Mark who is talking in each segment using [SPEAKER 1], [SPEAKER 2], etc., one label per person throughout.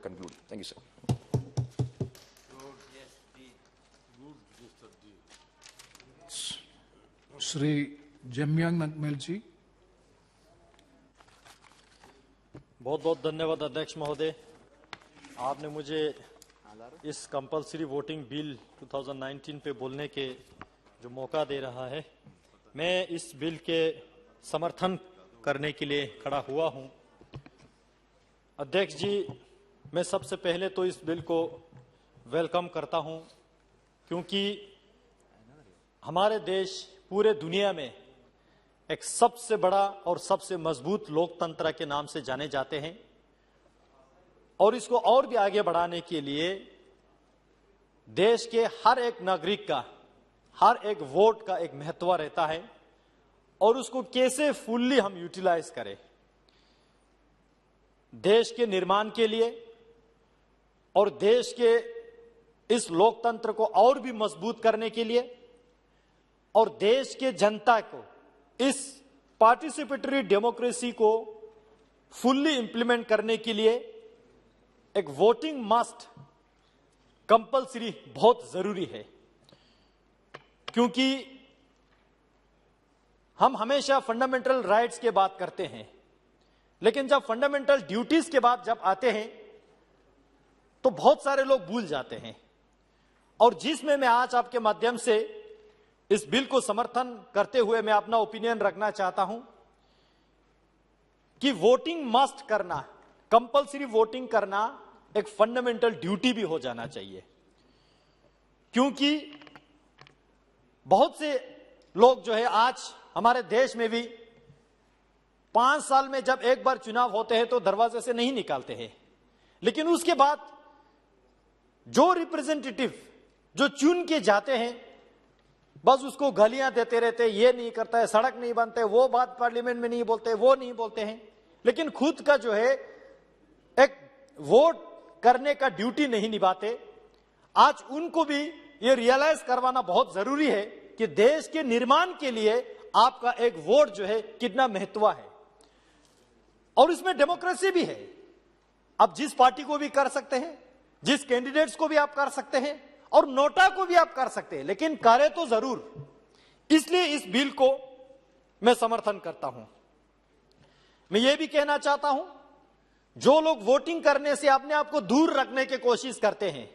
[SPEAKER 1] conclude. Thank you, sir.
[SPEAKER 2] Shri Jamyang नकमेल जी।
[SPEAKER 3] बहुत बहुत धन्यवाद अध्यक्ष महोदय, आपने मुझे इस कंपलसरी वोटिंग बिल 2019 पे बोलने के जो मौका दे रहा है। मैं इस बिल के समर्थन करने के लिए खड़ा हुआ हूं। अध्यक्ष जी, मैं सबसे पहले तो इस बिल को वेलकम करता हूं, क्योंकि हमारे देश पूरे दुनिया में एक सबसे बड़ा और सबसे मजबूत लोकतंत्र के नाम से जाने जाते हैं, और इसको और भी आगे बढ़ाने के लिए देश के हर एक नागरिक का, हर एक वोट का एक महत्व रहता है, और उसको कैसे फुल्ली हम यूटिलाइज करें देश के निर्माण के लिए, और देश के इस लोकतंत्र को और भी मजबूत करने के लिए, और देश के जनता को इस पार्टिसिपेटरी डेमोक्रेसी को फुल्ली इंप्लीमेंट करने के लिए एक वोटिंग मस्ट कंपलसरी बहुत जरूरी है। क्योंकि हम हमेशा फंडामेंटल राइट्स के बात करते हैं, लेकिन जब फंडामेंटल ड्यूटीज के बाद जब आते हैं तो बहुत सारे लोग भूल जाते हैं। और जिसमें मैं आज आपके माध्यम से इस बिल को समर्थन करते हुए मैं अपना ओपिनियन रखना चाहता हूं कि वोटिंग मस्ट करना, कंपलसरी वोटिंग करना एक फंडामेंटल ड्यूटी भी हो जाना चाहिए। क्योंकि बहुत से लोग जो है आज हमारे देश में भी 5 साल में जब एक बार चुनाव होते हैं तो दरवाजे से नहीं निकालते हैं, लेकिन उसके बाद जो रिप्रेजेंटेटिव जो चुन के जाते हैं बस उसको गालियां देते रहते हैं, ये नहीं करता है, सड़क नहीं बनते, वो बात पार्लियामेंट में नहीं बोलते, वो नहीं बोलते हैं, लेकिन खुद का जो है एक वोट करने का ड्यूटी नहीं निभाते। आज उनको भी ये रियलाइज करवाना बहुत जरूरी है कि देश के निर्माण के लिए आपका एक वोट जो है कितना महत्व है, और इसमें डेमोक्रेसी भी है। आप जिस पार्टी को भी कर सकते हैं, जिस कैंडिडेट्स को भी आप कर सकते हैं, और नोटा को भी आप कर सकते हैं, लेकिन करे तो जरूर। इसलिए इस बिल को मैं समर्थन करता हूं। मैं ये भी कहना चाहता हूं, जो लोग वोटिंग करने से अपने आप को दूर रखने की कोशिश करते हैं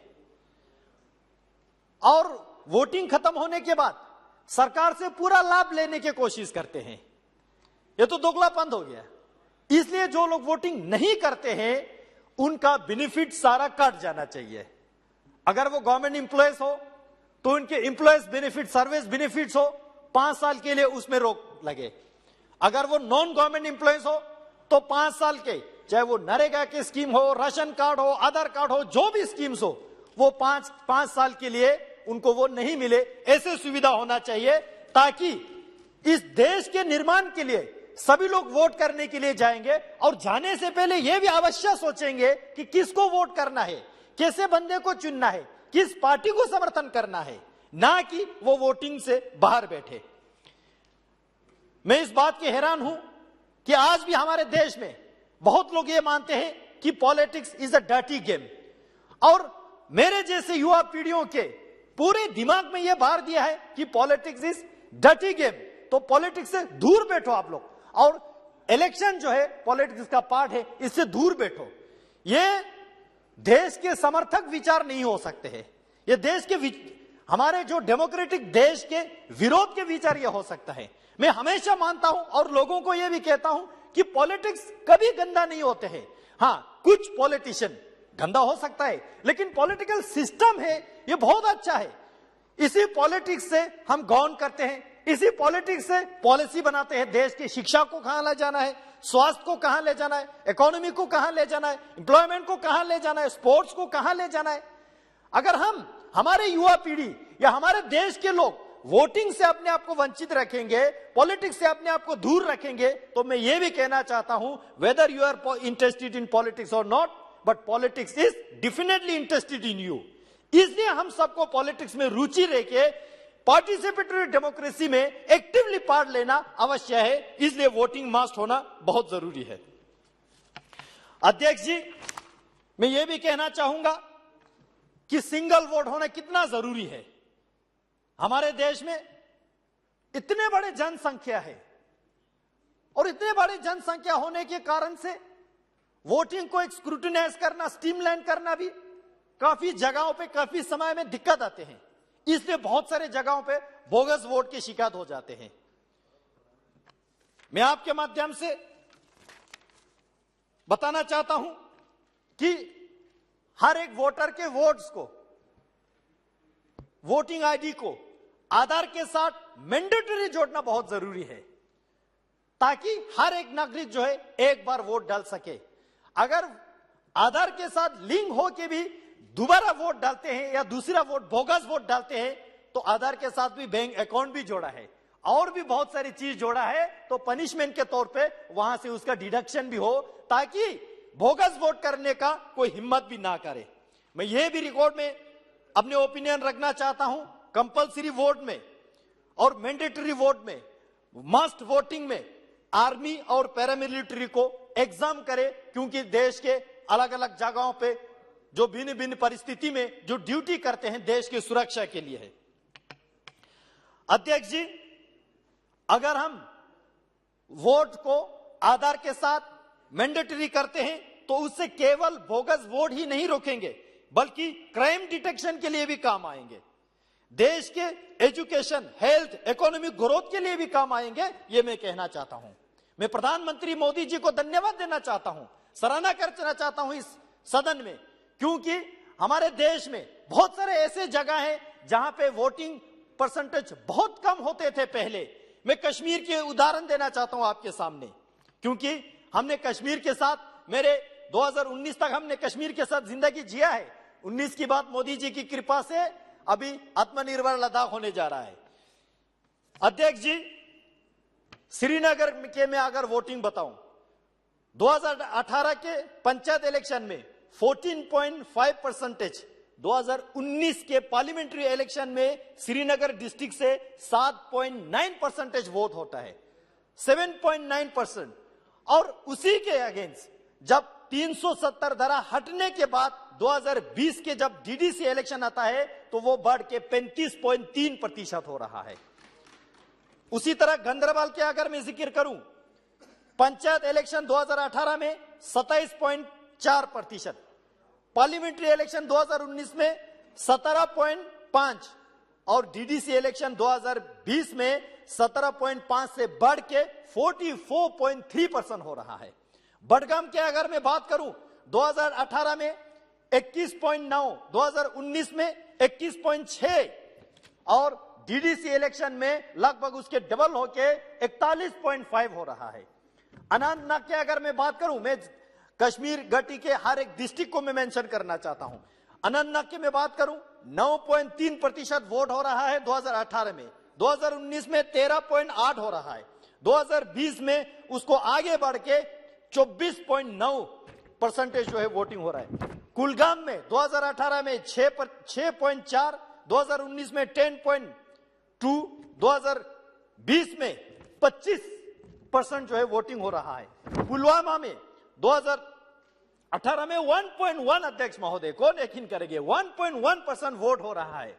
[SPEAKER 3] और वोटिंग खत्म होने के बाद सरकार से पूरा लाभ लेने की कोशिश करते हैं, ये तो दोगलापंथ हो गया। इसलिए जो लोग वोटिंग नहीं करते हैं उनका बेनिफिट सारा कट जाना चाहिए। अगर वो गवर्नमेंट इंप्लॉयज हो तो उनके इंप्लॉयज बेनिफिट, सर्विस बेनिफिट्स हो, 5 साल के लिए उसमें रोक लगे। अगर वो नॉन गवर्नमेंट इंप्लॉयज हो तो 5 साल के, चाहे वो नरेगा की स्कीम हो, राशन कार्ड हो, आधार कार्ड हो, जो भी स्कीम्स हो, वो 5 साल के लिए उनको वो नहीं मिले। ऐसे सुविधा होना चाहिए ताकि इस देश के निर्माण के लिए सभी लोग वोट करने के लिए जाएंगे, और जाने से पहले यह भी अवश्य सोचेंगे कि किसको वोट करना है, कैसे बंदे को चुनना है, किस पार्टी को समर्थन करना है, ना कि वो वोटिंग से बाहर बैठे। मैं इस बात के हैरान हूं कि आज भी हमारे देश में बहुत लोग ये मानते हैं कि politics is a dirty game, और मेरे जैसे युवा पीढ़ियों के पूरे दिमाग में यह भर दिया है कि पॉलिटिक्स इज डर्टी गेम। तो पॉलिटिक्स से दूर बैठो आप लोग, और इलेक्शन जो है पॉलिटिक्स का पार्ट है, इससे दूर बैठो। ये देश के समर्थक विचार नहीं हो सकते हैं, ये देश के हमारे जो डेमोक्रेटिक देश के विरोध के विचार ये हो सकता है। मैं हमेशा मानता हूं और लोगों को यह भी कहता हूं कि पॉलिटिक्स कभी गंदा नहीं होते हैं। हां, कुछ पॉलिटिशियन गंदा हो सकता है, लेकिन पॉलिटिकल सिस्टम है ये बहुत अच्छा है। इसी पॉलिटिक्स से हम गवर्न करते हैं, इसी पॉलिटिक्स से पॉलिसी बनाते हैं। देश की शिक्षा को कहां ले जाना है, स्वास्थ्य को कहां ले जाना है, इकोनॉमी को कहां ले जाना है, एम्प्लॉयमेंट को कहां ले जाना है, स्पोर्ट्स को कहां ले जाना है। अगर हम, हमारे युवा पीढ़ी या हमारे देश के लोग वोटिंग से अपने आप को वंचित रखेंगे, पॉलिटिक्स से अपने आप को दूर रखेंगे, तो मैं ये भी कहना चाहता हूं, whether you are interested in politics और not, but politics is definitely interested in you. इसलिए हम सबको पॉलिटिक्स में रुचि लेके पार्टिसिपेटरी डेमोक्रेसी में एक्टिवली पार्ट लेना अवश्य है। इसलिए वोटिंग मस्ट होना बहुत जरूरी है। अध्यक्ष जी, मैं ये भी कहना चाहूंगा कि सिंगल वोट होना कितना जरूरी है। हमारे देश में इतने बड़े जनसंख्या है और इतने बड़े जनसंख्या होने के कारण से वोटिंग को एक स्क्रूटिनाइज करना, स्ट्रीमलाइन करना भी काफी जगहों पे काफी समय में दिक्कत आते हैं। इसलिए बहुत सारे जगहों पे बोगस वोट की शिकायत हो जाते हैं। मैं आपके माध्यम से बताना चाहता हूं कि हर एक वोटर के वोट्स को, वोटिंग आईडी को आधार के साथ मैंडेटरी जोड़ना बहुत जरूरी है, ताकि हर एक नागरिक जो है एक बार वोट डाल सके। अगर आधार के साथ लिंक हो के भी दोबारा वोट डालते हैं या दूसरा वोट बोगस वोट डालते हैं तो आधार के साथ भी बैंक अकाउंट भी जोड़ा है और भी बहुत सारी चीज जोड़ा है, तो पनिशमेंट के तौर पे वहां से उसका डिडक्शन भी हो, ताकि बोगस वोट करने का कोई हिम्मत भी ना करे। मैं ये भी रिकॉर्ड में अपने ओपिनियन रखना चाहता हूं, कंपलसरी वोट में और मैंडेटरी वोट में, मस्ट वोटिंग में आर्मी और पैरामिलिट्री को एग्जाम करे, क्योंकि देश के अलग अलग जगहों पे जो भिन्न भिन्न परिस्थिति में जो ड्यूटी करते हैं देश की सुरक्षा के लिए है। अध्यक्ष जी, अगर हम वोट को आधार के साथ मैंडेटरी करते हैं तो उससे केवल बोगस वोट ही नहीं रोकेंगे, बल्कि क्राइम डिटेक्शन के लिए भी काम आएंगे, देश के एजुकेशन, हेल्थ, इकोनॉमिक ग्रोथ के लिए भी काम आएंगे। ये मैं कहना चाहता हूं। मैं प्रधानमंत्री मोदी जी को धन्यवाद देना चाहता हूं, सराहना करना चाहता हूं इस सदन में, क्योंकि हमारे देश में बहुत सारे ऐसे जगह हैं जहां पे वोटिंग परसेंटेज बहुत कम होते थे पहले। मैं कश्मीर के उदाहरण देना चाहता हूं आपके सामने, क्योंकि हमने कश्मीर के साथ, मेरे 2019 तक हमने कश्मीर के साथ जिंदगी जिया है। 19 की बात मोदी जी की कृपा से अभी आत्मनिर्भर लद्दाख होने जा रहा है। अध्यक्ष जी, श्रीनगर के में अगर वोटिंग बताऊं, 2018 के पंचायत इलेक्शन में 14.5%, 2019 के पार्लियामेंट्री इलेक्शन में श्रीनगर डिस्ट्रिक्ट से 7.9% वोट होता है, 7.9%। और उसी के अगेंस्ट जब 370 धारा हटने के बाद 2020 के जब डीडीसी इलेक्शन आता है तो वो बढ़ के 35.3% हो रहा है। उसी तरह गंदरबाल के अगर मैं जिक्र करूं, पंचायत इलेक्शन 2018 में 27.4%, पार्लियामेंट्री इलेक्शन 2019 में 17.5 और डीडीसी इलेक्शन 2020 में 17.5 से बढ़ के 44.3% हो रहा है। बडगाम के अगर मैं बात करूं, 2018 में 21.9, 2019 में 21.6 और डीडीसी इलेक्शन में लगभग उसके डबल होके 41.5 हो रहा है। अनंतनाग के अगर मैं बात करूं, मैं कश्मीर घाटी के हर एक डिस्ट्रिक्ट को मैं मेंशन करना चाहता हूं। अनंतनाग की मैं बात करूं, 9.3% वोट हो रहा है 2018 में, 2019 में 13.8 हो रहा है, 2020 में उसको आगे बढ़ के 24.9% जो है वोटिंग हो रहा है। कुलगाम में 2018 में 6.4, 2019 में 10.2, 2020 में 25% जो है वोटिंग हो रहा है। पुलवामा में 2018 में 1.1, अध्यक्ष महोदय कौन यकीन करेंगे, 1.1% वोट हो रहा है,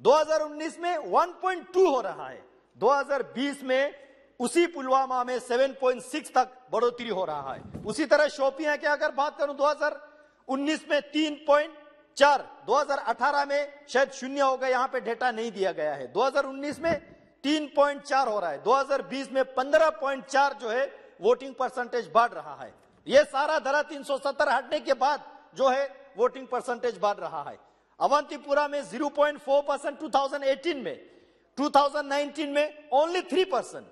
[SPEAKER 3] 2019 में 1.2 हो रहा है, 2020 में उसी पुलवामा में 7.6 तक बढ़ोतरी हो रहा है। उसी तरह शोपियां की अगर बात करूं, 2019 में 3.4, 2018 में शायद शून्य हो गया, यहां पे डेटा नहीं दिया गया है, 2019 में 3.4 हो रहा है, 2020 में 15.4 जो है वोटिंग परसेंटेज बढ़ रहा है। यह सारा धारा 370 हटने के बाद जो है वोटिंग परसेंटेज बढ़ रहा है। अवंतीपुरा में 0.4% 2018 में, 2019 में ओनली 3%,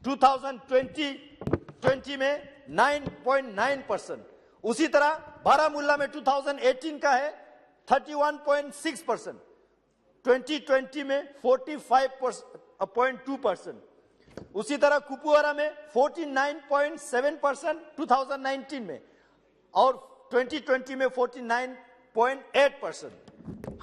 [SPEAKER 3] 2020 में 9.9%। उसी तरह बारामूला में 2018 का है 31.6%, 2020 में 45.2%। उसी तरह कुपवारा में 49.7% 2019 में और 2020 में 49.8%।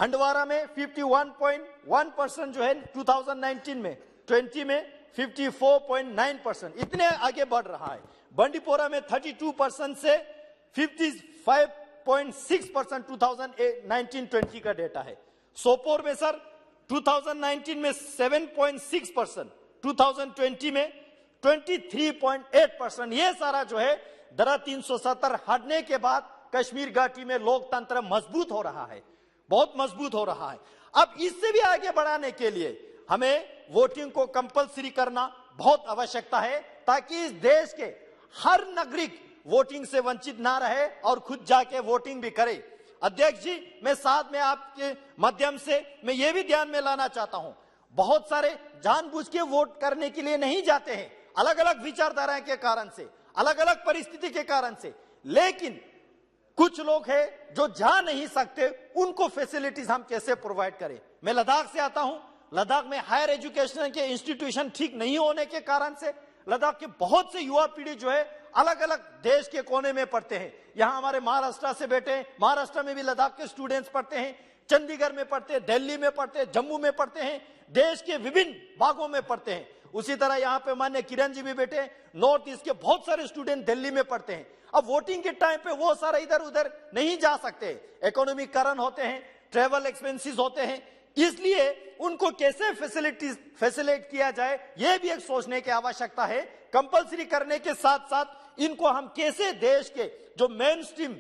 [SPEAKER 3] हंडवारा में 51.1% जो है 2019 में, 20 में 54.9%। इतने आगे बढ़ रहा है। बंडीपोरा में 32% से 7.6% 2019-20 का डेटा है। सोपोर में सर 2019 में 7.6%, 2020 में 23.8%। ये सारा जो है दरा 370 हटने के बाद कश्मीर घाटी में लोकतंत्र मजबूत हो रहा है, बहुत मजबूत हो रहा है। अब इससे भी आगे बढ़ाने के लिए हमें वोटिंग को कंपलसरी करना बहुत आवश्यकता है, ताकि इस देश के हर नागरिक वोटिंग से वंचित ना रहे और खुद जाके वोटिंग भी करे। अध्यक्ष जी, मैं साथ में आपके माध्यम से मैं ये भी ध्यान में लाना चाहता हूं, बहुत सारे जानबूझ के वोट करने के लिए नहीं जाते हैं, अलग अलग विचारधारा के कारण से, अलग अलग परिस्थिति के कारण से, लेकिन कुछ लोग हैं जो जा नहीं सकते, उनको फैसिलिटीज हम कैसे प्रोवाइड करें। मैं लद्दाख से आता हूं, लद्दाख में हायर एजुकेशन के इंस्टीट्यूशन ठीक नहीं होने के कारण से लद्दाख के बहुत से युवा पीढ़ी जो है अलग अलग देश के कोने में पढ़ते हैं। यहां हमारे महाराष्ट्र से बेटे हैं, महाराष्ट्र में भी लद्दाख के स्टूडेंट्स पढ़ते हैं, चंडीगढ़ में पढ़ते हैं, दिल्ली में पढ़ते हैं, जम्मू में पढ़ते हैं, देश के विभिन्न भागों में पढ़ते हैं। उसी तरह यहाँ पे मान्य किरण जी भी बेटे, नॉर्थ ईस्ट के बहुत सारे स्टूडेंट दिल्ली में पढ़ते हैं। अब वोटिंग के टाइम पे वो सारा इधर उधर नहीं जा सकते, इकोनॉमिक कारण होते हैं, ट्रेवल एक्सपेंसेस होते हैं, इसलिए उनको कैसे फैसिलिटेट किया जाए ये भी एक सोचने की आवश्यकता है। कंपलसरी करने के साथ साथ इनको हम कैसे देश के जो मेन स्ट्रीम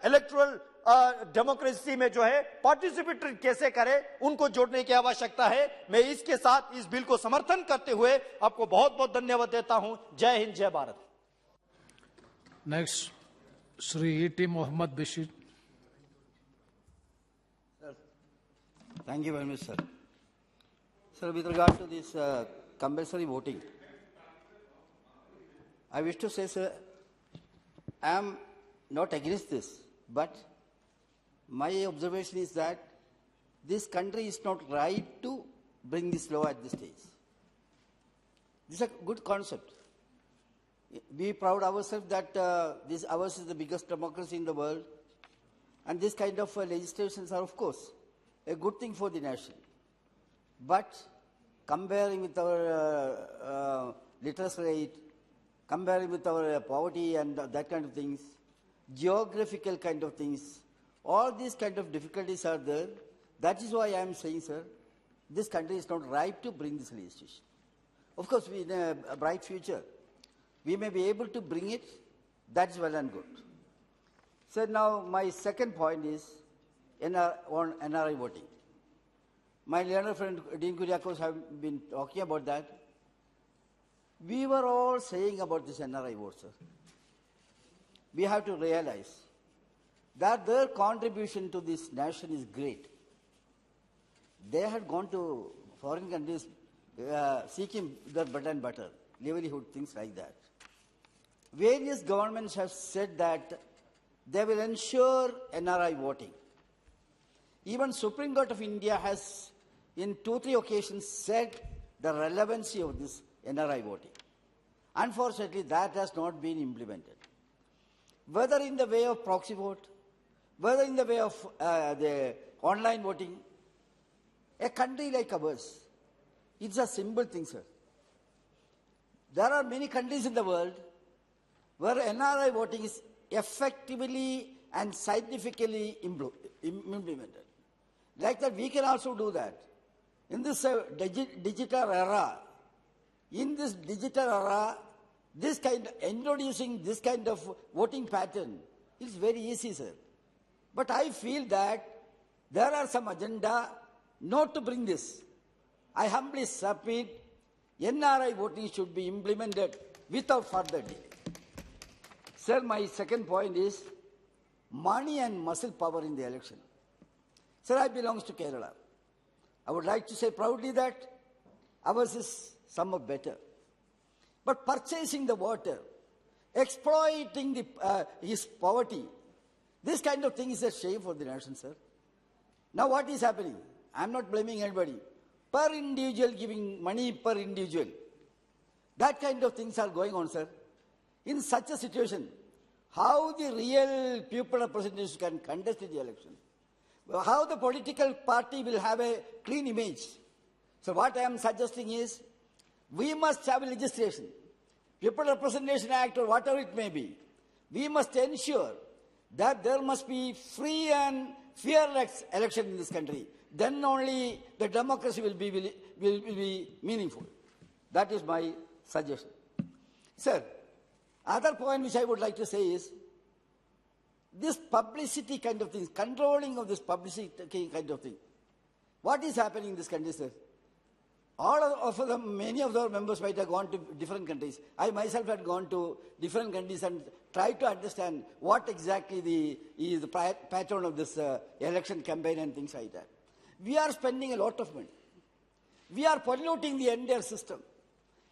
[SPEAKER 3] इलेक्टोरल डेमोक्रेसी में जो है पार्टिसिपेट कैसे करें, उनको जोड़ने की आवश्यकता है। मैं इसके साथ इस बिल को समर्थन करते हुए आपको बहुत बहुत धन्यवाद देता हूं। Jai Hind, Jai Bharat.
[SPEAKER 2] Next Shri E.T. Mohammed Basheer.
[SPEAKER 1] Thank you very much, sir. Sir, with regard to this compulsory voting, I wish to say, sir, I am not against this, but my observation is that this country is not right to bring this law at this stage. This is a good concept. We proud ourselves that ours is the biggest democracy in the world, and this kind of legislations are, of course, a good thing for the nation. But comparing with our literacy rate, comparing with our poverty and that kind of things, geographical kind of things, all these kind of difficulties are there. That is why I am saying, sir, this country is not ripe to bring this legislation. Of course, we in a bright future, we may be able to bring it. That's well and good. So now my second point is on NRI voting. My learned friend Dean Kuriakos have been talking about that. We were all saying about this NRI vote, sir. We have to realize that their contribution to this nation is great. They had gone to foreign countries seeking their bread and butter, livelihood, things like that. Various governments have said that they will ensure NRI voting. Even Supreme Court of India has, in 2-3 occasions, said the relevancy of this NRI voting. Unfortunately, that has not been implemented. Whether in the way of proxy vote, whether in the way of the online voting, a country like ours, it's a simple thing, sir. There are many countries in the world where NRI voting is effectively and scientifically implemented. Like that, we can also do that. In this digital era, introducing this kind of voting pattern is very easy, sir. But I feel that there are some agenda not to bring this. I humbly submit, NRI voting should be implemented without further delay. Sir, my second point is money and muscle power in the election. Sir, I belong to Kerala. I would like to say proudly that ours is somewhat better. But purchasing the water, exploiting his poverty, this kind of thing is a shame for the nation, sir. Now what is happening? I'm not blaming anybody. Per individual giving money per individual. That kind of things are going on, sir. In such a situation, how the real people representatives can contest the election? How the political party will have a clean image? So what I am suggesting is, we must have a legislation, People Representation Act or whatever it may be. We must ensure that there must be free and fearless election in this country. Then only the democracy will be meaningful. That is my suggestion. Sir, other point which I would like to say is, this publicity kind of thing, controlling of this publicity kind of thing. What is happening in this country, sir? All of them, many of our members might have gone to different countries. I myself had gone to different countries and tried to understand what exactly is the pattern of this election campaign and things like that. We are spending a lot of money. We are polluting the entire system.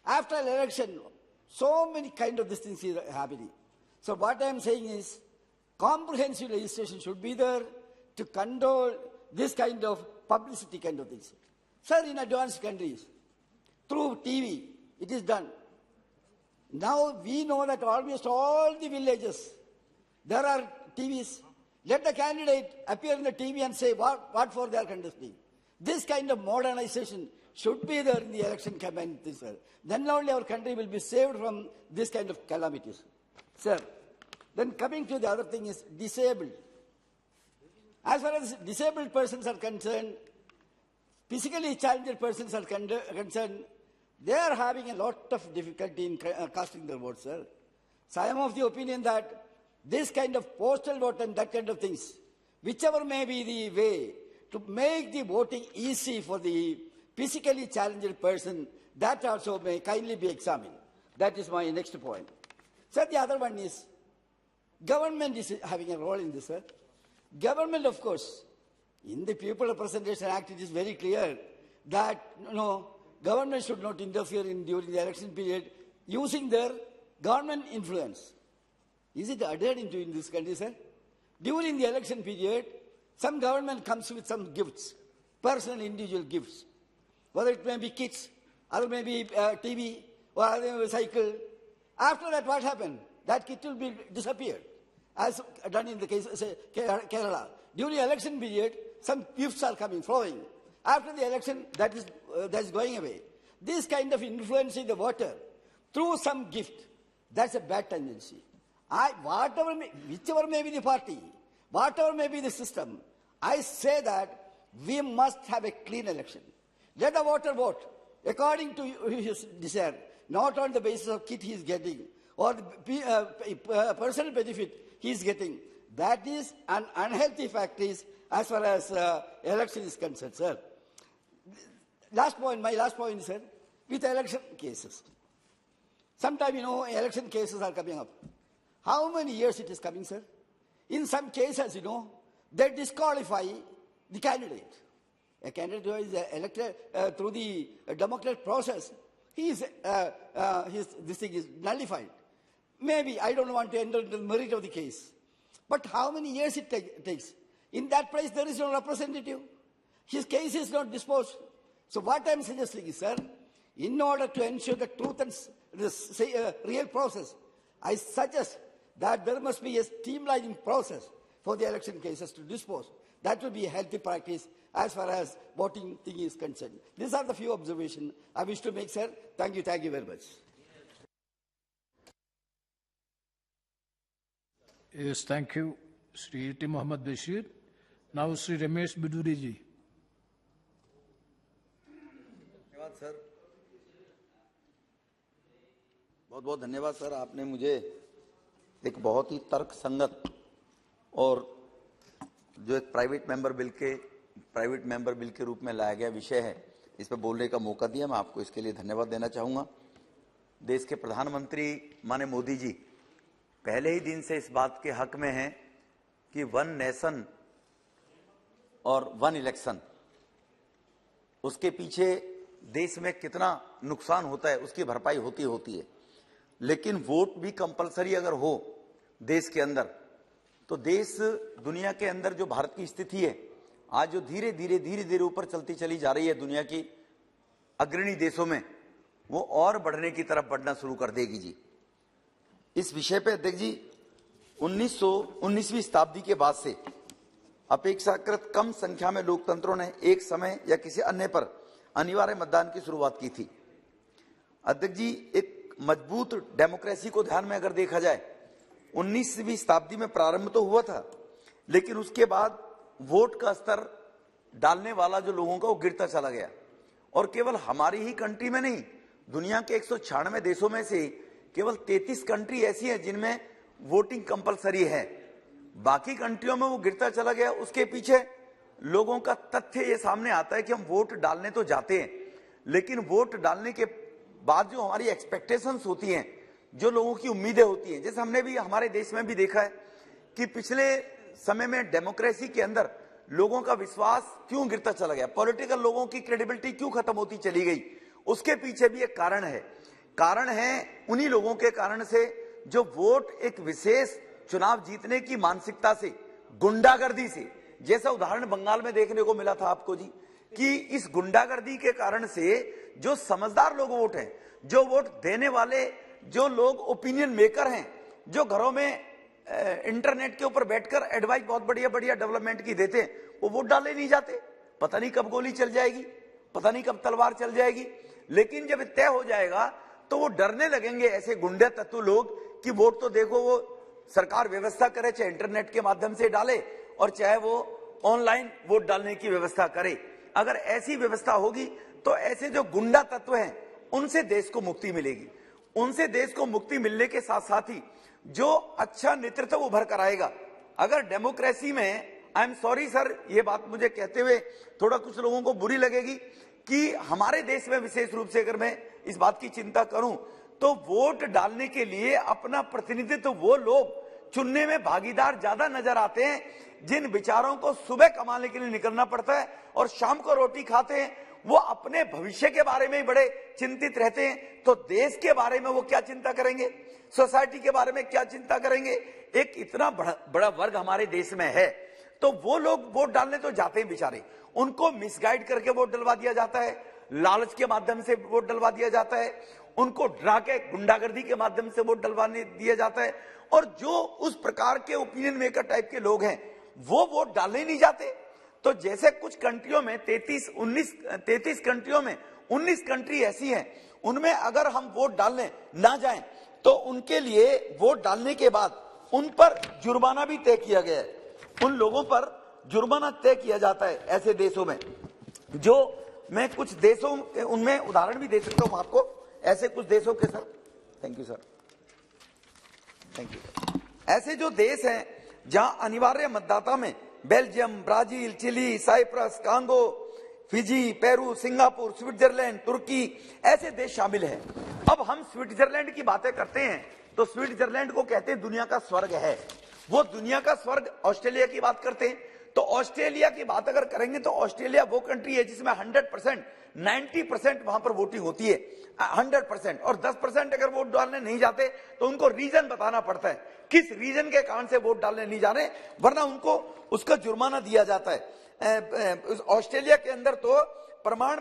[SPEAKER 1] After an election, so many kind of these things are happening. So what I am saying is, comprehensive legislation should be there to control this kind of publicity kind of things. Sir, in advanced countries, through TV, it is done. Now we know that almost all the villages, there are TVs. Let the candidate appear in the TV and say what for they are contesting. This kind of modernization should be there in the election campaign. Sir. Then only our country will be saved from this kind of calamities. Sir, then coming to the other thing is disabled. As far as disabled persons are concerned, physically challenged persons are concerned, they are having a lot of difficulty in casting their votes, sir. So I am of the opinion that this kind of postal vote and that kind of things, whichever may be the way to make the voting easy for the physically challenged person, that also may kindly be examined. That is my next point. Sir, the other one is, government is having a role in this, sir. Government, of course, in the People Representation Act, it is very clear that government should not interfere during the election period using their government influence. Is it adhered into in this country, sir? During the election period, some government comes with some gifts, personal individual gifts. Whether it may be kits, or it may be TV, or it may be cycle. After that, what happened? That kit will be disappeared, as done in the case of Kerala. During the election period, some gifts are coming, flowing. After the election, that is going away. This kind influencing the voter through some gift, that's a bad tendency. Whichever may be the party, whatever may be the system, I say that we must have a clean election. Let the voter vote according to his desire, not on the basis of kit he is getting or the personal benefit he is getting. That is an unhealthy practice as far as election is concerned, sir. My last point, sir, with election cases. Sometimes, election cases are coming up. How many years it is coming, sir? In some cases, they disqualify the candidate. A candidate who is elected through the democratic process, this thing is nullified. Maybe, I don't want to enter into the merit of the case. But how many years it takes? In that place, there is no representative. His case is not disposed. So what I am suggesting is, sir, in order to ensure the truth and real process, I suggest that there must be a streamlining process for the election cases to dispose. That will be a healthy practice as far as voting thing is concerned. These are the few observations I wish to make, sir. Thank you very much.
[SPEAKER 2] Yes, thank you, Sri E.T. Mohammed Bashir. Now, Sri Ramesh Biduri ji.
[SPEAKER 4] धन्यवाद sir, बहुत बहुत धन्यवाद sir. आपने मुझे एक बहुत ही तर्क संगत और जो एक प्राइवेट मेंबर बिल के रूप में लाया गया विषय है, इस पर बोलने का मौका दिया। मैं आपको इसके लिए धन्यवाद देना चाहूँगा। देश के प्रधानमंत्री माननीय मोदी जी पहले ही दिन से इस बात के हक में हैं कि वन नेशन और वन इलेक्शन, उसके पीछे देश में कितना नुकसान होता है उसकी भरपाई होती है। लेकिन वोट भी कंपलसरी अगर हो देश के अंदर, तो देश दुनिया के अंदर जो भारत की स्थिति है आज जो धीरे धीरे ऊपर चलती चली जा रही है दुनिया की अग्रणी देशों में, वो और बढ़ने की तरफ बढ़ना शुरू कर देगी जी। इस विषय पे अध्यक्ष जी 19वीं शताब्दी के बाद से अपेक्षाकृत कम संख्या में लोकतंत्रों ने एक समय या किसी अन्य पर अनिवार्य मतदान की शुरुआत की थी। अध्यक्ष जी, एक मजबूत डेमोक्रेसी को ध्यान में अगर देखा जाए 19वीं शताब्दी में प्रारंभ तो हुआ था, लेकिन उसके बाद वोट का स्तर डालने वाला जो लोगों का वो गिरता चला गया। और केवल हमारी ही कंट्री में नहीं, दुनिया के 196 देशों में से केवल 33 कंट्री ऐसी हैं जिनमें वोटिंग कंपलसरी है। बाकी कंट्रियों में वो गिरता चला गया। उसके पीछे लोगों का तथ्य ये सामने आता है कि हम वोट डालने तो जाते हैं, लेकिन वोट डालने के बाद जो हमारी एक्सपेक्टेशंस होती हैं, जो लोगों की उम्मीदें होती हैं, जैसे हमने भी हमारे देश में भी देखा है कि पिछले समय में डेमोक्रेसी के अंदर लोगों का विश्वास क्यों गिरता चला गया, पॉलिटिकल लोगों की क्रेडिबिलिटी क्यों खत्म होती चली गई। उसके पीछे भी एक कारण है उन्हीं लोगों के कारण से जो वोट एक विशेष चुनाव जीतने की मानसिकता से, गुंडागर्दी से, जैसा उदाहरण बंगाल में देखने को मिला था आपको जी, कि इस गुंडागर्दी के कारण से जो समझदार लोग वोट हैं, जो वोट देने वाले, जो लोग ओपिनियन मेकर हैं, जो घरों में इंटरनेट के ऊपर बैठकर एडवाइस बहुत बढ़िया बढ़िया डेवलपमेंट की देते हैं, वो वोट डाले नहीं जाते। पता नहीं कब गोली चल जाएगी, पता नहीं कब तलवार चल जाएगी, लेकिन जब तय हो जाएगा तो वो डरने लगेंगे ऐसे गुंडे तत्व लोग कि वोट तो देखो वो सरकार व्यवस्था करे, चाहे इंटरनेट के माध्यम से डाले और चाहे वो ऑनलाइन वोट डालने की व्यवस्था करे। अगर ऐसी व्यवस्था होगी तो ऐसे जो गुंडा तत्व हैं उनसे देश को मुक्ति मिलेगी। उनसे देश को मुक्ति मिलने के साथ साथ ही जो अच्छा नेतृत्व उभर कर आएगा। अगर डेमोक्रेसी में, आई एम सॉरी सर, ये बात मुझे कहते हुए थोड़ा कुछ लोगों को बुरी लगेगी कि हमारे देश में विशेष रूप से अगर मैं इस बात की चिंता करूं तो वोट डालने के लिए अपना प्रतिनिधित्व वो लोग चुनने में भागीदार ज्यादा नजर आते हैं जिन विचारों को सुबह कमाने के लिए निकलना पड़ता है और शाम को रोटी खाते हैं। वो अपने भविष्य के बारे में ही बड़े चिंतित रहते हैं, तो देश के बारे में वो क्या चिंता करेंगे, सोसाइटी के बारे में क्या चिंता करेंगे। एक इतना बड़ा वर्ग हमारे देश में है, तो वो लोग वोट डालने तो जाते हैं बेचारे, उनको मिसगाइड करके वोट डलवा दिया जाता है, लालच के माध्यम से वोट डलवा दिया जाता है, उनको डरा के गुंडागर्दी के माध्यम से वोट डलवाने दिया जाता है। और जो उस प्रकार के ओपिनियन मेकर टाइप के लोग हैं वो वोट डालने नहीं जाते। तो जैसे कुछ कंट्रियों में 33 कंट्रियों में 19 कंट्री ऐसी हैं, उनमें अगर हम वोट डालने ना जाएं तो उनके लिए वोट डालने के बाद उन पर जुर्माना भी तय किया गया है। उन लोगों पर जुर्माना तय किया जाता है ऐसे देशों में। जो मैं कुछ देशों उनमें उदाहरण भी दे सकता हूं आपको, ऐसे कुछ देशों के sir. Thank you sir, thank you. ऐसे जो देश हैं जहां अनिवार्य मतदाता में Belgium, Brazil, Chile, Cyprus, Congo, Fiji, Peru, Singapore, Switzerland, Turkey, ऐसे देश शामिल हैं। अब हम स्विट्जरलैंड की बातें करते हैं तो स्विट्जरलैंड को कहते हैं दुनिया का स्वर्ग है। वो दुनिया का स्वर्ग। ऑस्ट्रेलिया की बात करते हैं तो ऑस्ट्रेलिया की बात अगर करेंगे तो ऑस्ट्रेलिया वो कंट्री है जिसमें 100%, 90% वहां पर वोटिंग होती है, 100%। और 10% अगर वोट डालने नहीं जाते तो उनको रीजन बताना पड़ता है किस रीजन के कारण से वोट डालने नहीं जा रहे, वरना उनको उसका जुर्माना दिया जाता है। ऑस्ट्रेलिया के अंदर तो प्रमाण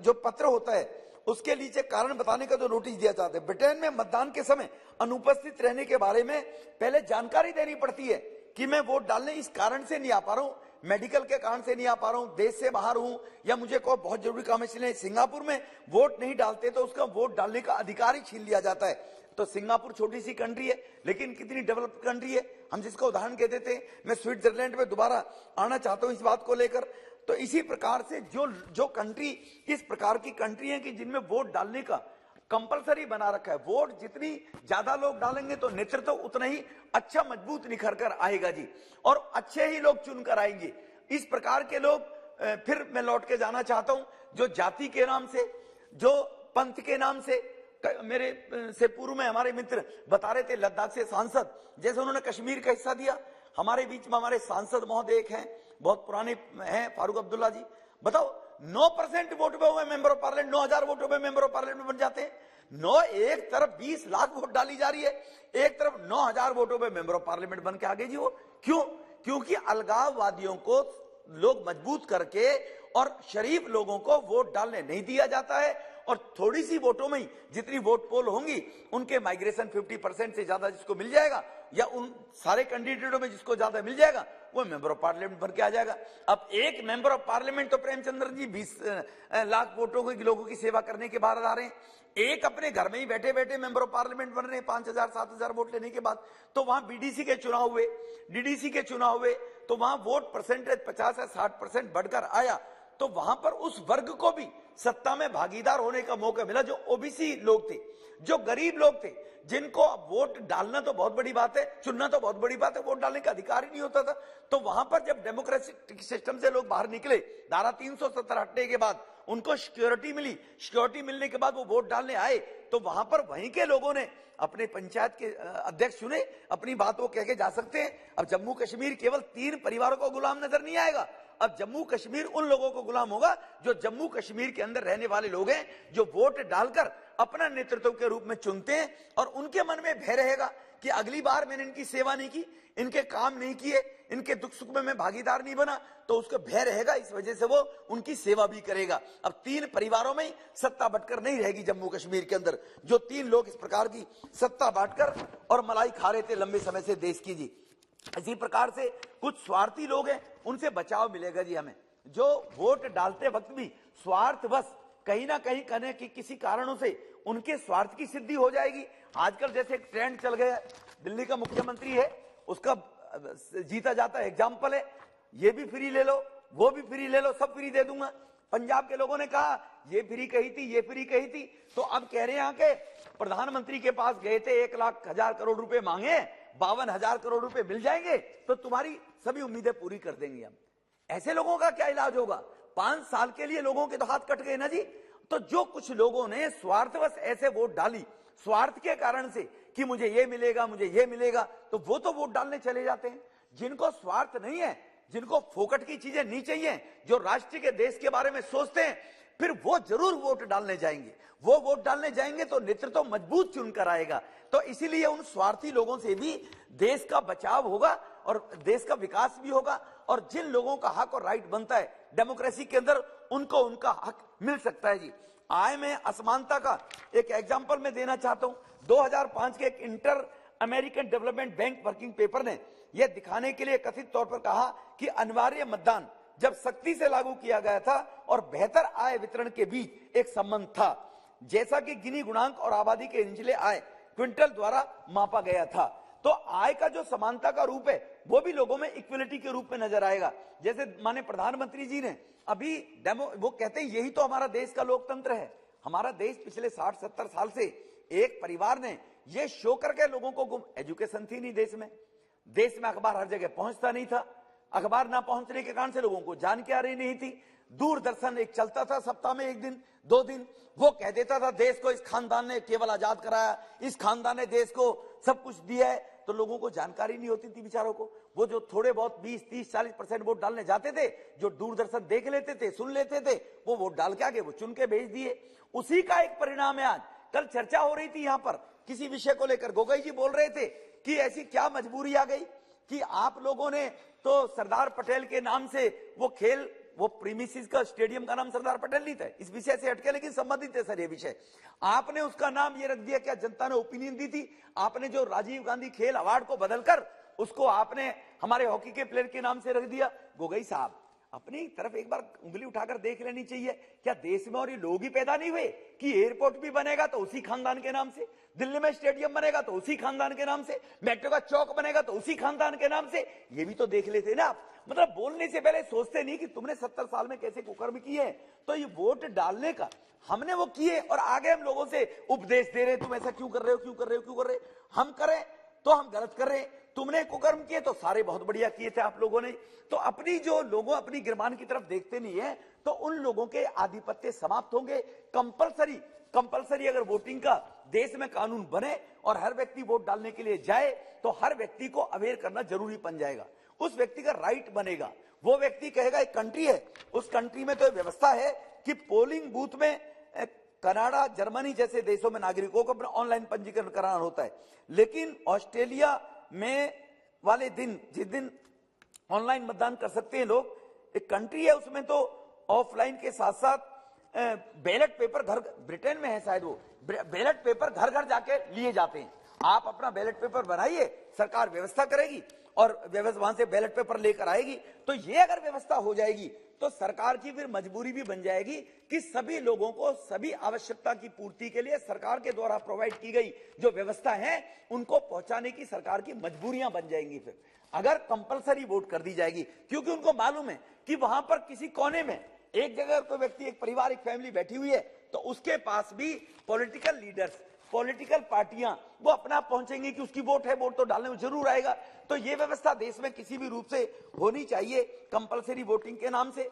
[SPEAKER 4] जो पत्र होता है उसके नीचे कारण बताने का जो नोटिस दिया जाता है। ब्रिटेन में मतदान के समय अनुपस्थित रहने के बारे में पहले जानकारी देनी पड़ती है कि मैं वोट डालने इस कारण से नहीं आ पा रहा हूं, मेडिकल के कारण से नहीं आ पा रहा हूं, देश से बाहर हूं, या मुझे कोई बहुत जरूरी काम है इसलिए। सिंगापुर में वोट नहीं डालते तो उसका वोट डालने का अधिकार ही छीन लिया जाता है। तो सिंगापुर छोटी सी कंट्री है लेकिन कितनी डेवलप्ड कंट्री है, हम जिसका उदाहरण कहते थे। मैं स्विट्जरलैंड में दोबारा आना चाहता हूं इस बात को लेकर। तो इसी प्रकार से जो कंट्री इस प्रकार की कंट्री है कि जिनमें वोट डालने का कंपलसरी बना रखा है। वोट जितनी ज्यादा लोग डालेंगे तो नेतृत्व उतना ही अच्छा मजबूत निखर कर आएगा जी, और अच्छे ही लोग चुनकर आएंगे। इस प्रकार के लोग, फिर मैं लौट के जाना चाहता हूं, जो जाति के नाम से, जो पंथ के नाम से, मेरे से पूर्व में हमारे मित्र बता रहे थे लद्दाख से सांसद, जैसे उन्होंने कश्मीर का हिस्सा दिया। हमारे बीच में हमारे सांसद महोदय एक हैं, बहुत पुराने हैं, फारूक अब्दुल्ला जी। बताओ 9% वोट पे हुए मेंबर ऑफ पार्लियामेंट, 9000 वोटों पे मेंबर ऑफ पार्लियामेंट बन जाते हैं। एक तरफ 20 लाख वोट डाली जा रही है, एक तरफ 9000 वोटों पे मेंबर ऑफ पार्लियामेंट बन के आगे जी। वो क्यों? क्योंकि अलगाववादियों को लोग मजबूत करके और शरीफ लोगों को वोट डालने नहीं दिया जाता है, और थोड़ी सी वोटों में ही जितनी वोट पोल होंगी उनके माइग्रेशन 50% से ज्यादा जिसको मिल जाएगा, या उन सारे कैंडिडेटों में जिसको ज्यादा मिल जाएगा, वो मेंबर ऑफ पार्लियामेंट बन के आ जाएगा। अब एक मेंबर ऑफ पार्लियामेंट तो प्रेमचंद्र जी 20 लाख वोटों के लोगों की सेवा करने के बाद आ रहे हैं। एक अपने घर में ही बैठे बैठे मेंबर ऑफ पार्लियामेंट बन रहे हैं 5,000-7,000 वोट लेने के बाद। तो वहां बीडीसी के चुनाव हुए, डीडीसी के चुनाव हुए, तो वहां वोट परसेंटेज 50 या 60% बढ़कर आया। तो वहां पर उस वर्ग को भी सत्ता में भागीदार होने का मौका मिला, जो ओबीसी लोग थे, जो गरीब लोग थे, जिनको वोट डालना तो बहुत बड़ी बात है, चुनना तो बहुत बड़ी बात है, वोट डालने का अधिकार ही नहीं होता था। तो वहां पर जब डेमोक्रेटिक सिस्टम से लोग बाहर निकले, धारा 370 हटने के बाद उनको सिक्योरिटी मिली, सिक्योरिटी मिलने के बाद वो वोट डालने आए, तो वहां पर वहीं के लोगों ने अपने पंचायत के अध्यक्ष चुने, अपनी बात वो कह के जा सकते हैं। अब जम्मू कश्मीर केवल 3 परिवारों को गुलाम नजर नहीं आएगा, अब जम्मू कश्मीर उन लोगों को गुलाम होगा जो जम्मू कश्मीर के अंदर रहने वाले लोग हैं, जो वोट डालकर अपना नेतृत्व के रूप में चुनते हैं, और उनके मन में भय रहेगा कि अगली बार मैंने इनकी सेवा नहीं की, इनके काम नहीं किए, इनके दुख सुख में मैं भागीदार नहीं बना, तो उसको भय रहेगा, इस वजह से वो उनकी सेवा भी करेगा। अब 3 परिवारों में सत्ता बंटकर नहीं रहेगी जम्मू कश्मीर के अंदर, जो 3 लोग इस प्रकार की सत्ता बांटकर और मलाई खा रहे थे लंबे समय से देश की जी। इसी प्रकार से कुछ स्वार्थी लोग हैं, उनसे बचाव मिलेगा जी हमें, जो वोट डालते वक्त भी स्वार्थवश कहीं ना कहीं कहने कि किसी कारणों से उनके स्वार्थ की सिद्धि हो जाएगी। आजकल जैसे एक ट्रेंड चल गया, दिल्ली का मुख्यमंत्री है, उसका जीता जाता एग्जाम्पल है, ये भी फ्री ले लो, वो भी फ्री ले लो, सब फ्री दे दूंगा। पंजाब के लोगों ने कहा ये फ्री कही थी, ये फ्री कही थी, तो अब कह रहे हैं कि प्रधानमंत्री के पास गए थे, 1,00,000 करोड़ रुपए मांगे, 52,000 करोड़ रुपए मिल जाएंगे तो तुम्हारी सभी उम्मीदें पूरी कर देंगे हम। ऐसे लोगों का क्या इलाज होगा? 5 साल के लिए लोगों के तो हाथ कट गए ना जी। तो जो कुछ लोगों ने स्वार्थवश ऐसे वोट डाली, स्वार्थ के कारण से कि मुझे ये मिलेगा, मुझे ये मिलेगा, तो वो तो वोट डालने चले जाते हैं। जिनको स्वार्थ नहीं है, जिनको फोकट की चीजें नहीं चाहिए, जो राष्ट्र के देश के बारे में सोचते हैं, फिर वो जरूर वोट डालने जाएंगे। वो वोट डालने जाएंगे तो नेतृत्व मजबूत चुनकर आएगा। तो इसीलिए उन स्वार्थी लोगों से भी देश का बचाव होगा और देश का विकास भी होगा, और जिन लोगों का हक और राइट बनता है डेमोक्रेसी के अंदर, उनको उनका हक मिल सकता है जी। आय में असमानता का एक एग्जाम्पल मैं देना चाहता हूं। 2005 के एक inter American development bank working paper ने यह दिखाने के लिए कथित तौर पर कहा कि अनिवार्य मतदान जब सख्ती से लागू किया गया था और बेहतर आय वितरण के बीच एक संबंध था, जैसा कि गिनी गुणांक और आबादी के निचले आय क्विंटल द्वारा मापा गया था। तो आय का जो समानता का रूप है वो भी लोगों में इक्वलिटी के रूप में नजर आएगा। जैसे माने प्रधानमंत्री जी ने अभी वो कहते हैं यही तो हमारा देश का लोकतंत्र है। हमारा देश पिछले 60-70 साल से एक परिवार ने ये शो करके लोगों को एजुकेशन थी नहीं देश में अखबार हर जगह पहुंचता नहीं था, अखबार ना पहुंचने के कारण से लोगों को जानकारी नहीं थी। दूरदर्शन एक चलता था सप्ताह में 1 दिन 2 दिन, वो कह देता था देश को इस खानदान ने केवल आजाद कराया, इस खानदान ने देश को सब कुछ दिया है, तो लोगों को जानकारी नहीं होती थी बेचारों को। वो जो थोड़े बहुत 20-30-40% वोट डालने जाते थे, जो दूरदर्शन देख लेते थे, सुन लेते थे, वो वोट डाल के आगे वो चुन के भेज दिए। उसी का एक परिणाम है आज। कल चर्चा हो रही थी यहाँ पर किसी विषय को लेकर, गोगोई जी बोल रहे थे कि ऐसी क्या मजबूरी आ गई कि आप लोगों ने तो सरदार पटेल के नाम से वो खेल, वो प्रीमिसेस का स्टेडियम का नाम सरदार पटेल नहीं था, इस विषय से हटके लेकिन संबंधित है सर ये विषय, आपने उसका नाम ये रख दिया। क्या जनता ने ओपिनियन दी थी? आपने जो राजीव गांधी खेल अवार्ड को बदलकर उसको आपने हमारे हॉकी के प्लेयर के नाम से रख दिया। गोगोई साहब अपनी तरफ एक बार उंगली उठाकर देख लेनी चाहिए। क्या देश में और ये लोग ही पैदा नहीं हुए कि एयरपोर्ट भी बनेगा तो उसी खानदान के नाम से, दिल्ली में स्टेडियम बनेगा तो उसी खानदान के नाम से, मेट्रो का चौक बनेगा तो उसी खानदान के नाम से? ये भी तो देख लेते ना आप। मतलब बोलने से पहले सोचते नहीं कि तुमने 70 साल में कैसे कुकर्म किए हैं। तो ये वोट डालने का हमने वो किए और आगे हम लोगों से उपदेश दे रहे तुम ऐसा क्यों कर रहे हो, क्यों कर रहे हो, क्यों कर रहे हो। हम करें तो हम गलत कर रहे हैं, तुमने कुकर्म किए तो सारे बहुत बढ़िया किए थे आप लोगों ने। तो अपनी जो लोगों अपनी गिरबान की तरफ देखते नहीं है, तो उन लोगों के आधिपत्य समाप्त होंगे। कंपलसरी अगर वोटिंग का देश में कानून बने और हर व्यक्ति वोट डालने के लिए जाए, तो हर व्यक्ति को अवेयर करना जरूरी बन जाएगा। उस व्यक्ति का राइट बनेगा। वो व्यक्ति कहेगा एक कंट्री है, उस कंट्री में तो व्यवस्था है कि पोलिंग बूथ में कनाडा, जर्मनी जैसे देशों में नागरिकों को अपना ऑनलाइन पंजीकरण कराना होता है, लेकिन ऑस्ट्रेलिया में वाले दिन जिस दिन ऑनलाइन मतदान कर सकते हैं लोग, एक कंट्री है उसमें तो ऑफलाइन के साथ साथ बैलेट पेपर घर, ब्रिटेन में है शायद वो, बैलेट पेपर घर घर जाके लिए जाते हैं। आप अपना बैलेट पेपर बनाइए, सरकार व्यवस्था करेगी और व्यवस्था वहां से बैलेट पेपर लेकर आएगी। तो ये अगर व्यवस्था हो जाएगी तो सरकार की फिर मजबूरी भी बन जाएगी कि सभी लोगों को सभी आवश्यकता की पूर्ति के लिए सरकार के द्वारा प्रोवाइड की गई जो व्यवस्था है उनको पहुंचाने की सरकार की मजबूरियां बन जाएंगी। फिर अगर कंपलसरी वोट कर दी जाएगी, क्योंकि उनको मालूम है कि वहां पर किसी कोने में एक जगह कोई व्यक्ति, एक परिवार, एक फैमिली बैठी हुई है, तो उसके पास भी पॉलिटिकल लीडर्स, पॉलिटिकल पार्टियां वो अपना पहुंचेंगी कि उसकी वोट है, वोट तो डालने में जरूर आएगा। तो ये व्यवस्था देश में किसी भी रूप से होनी चाहिए कंपलसरी वोटिंग के नाम से।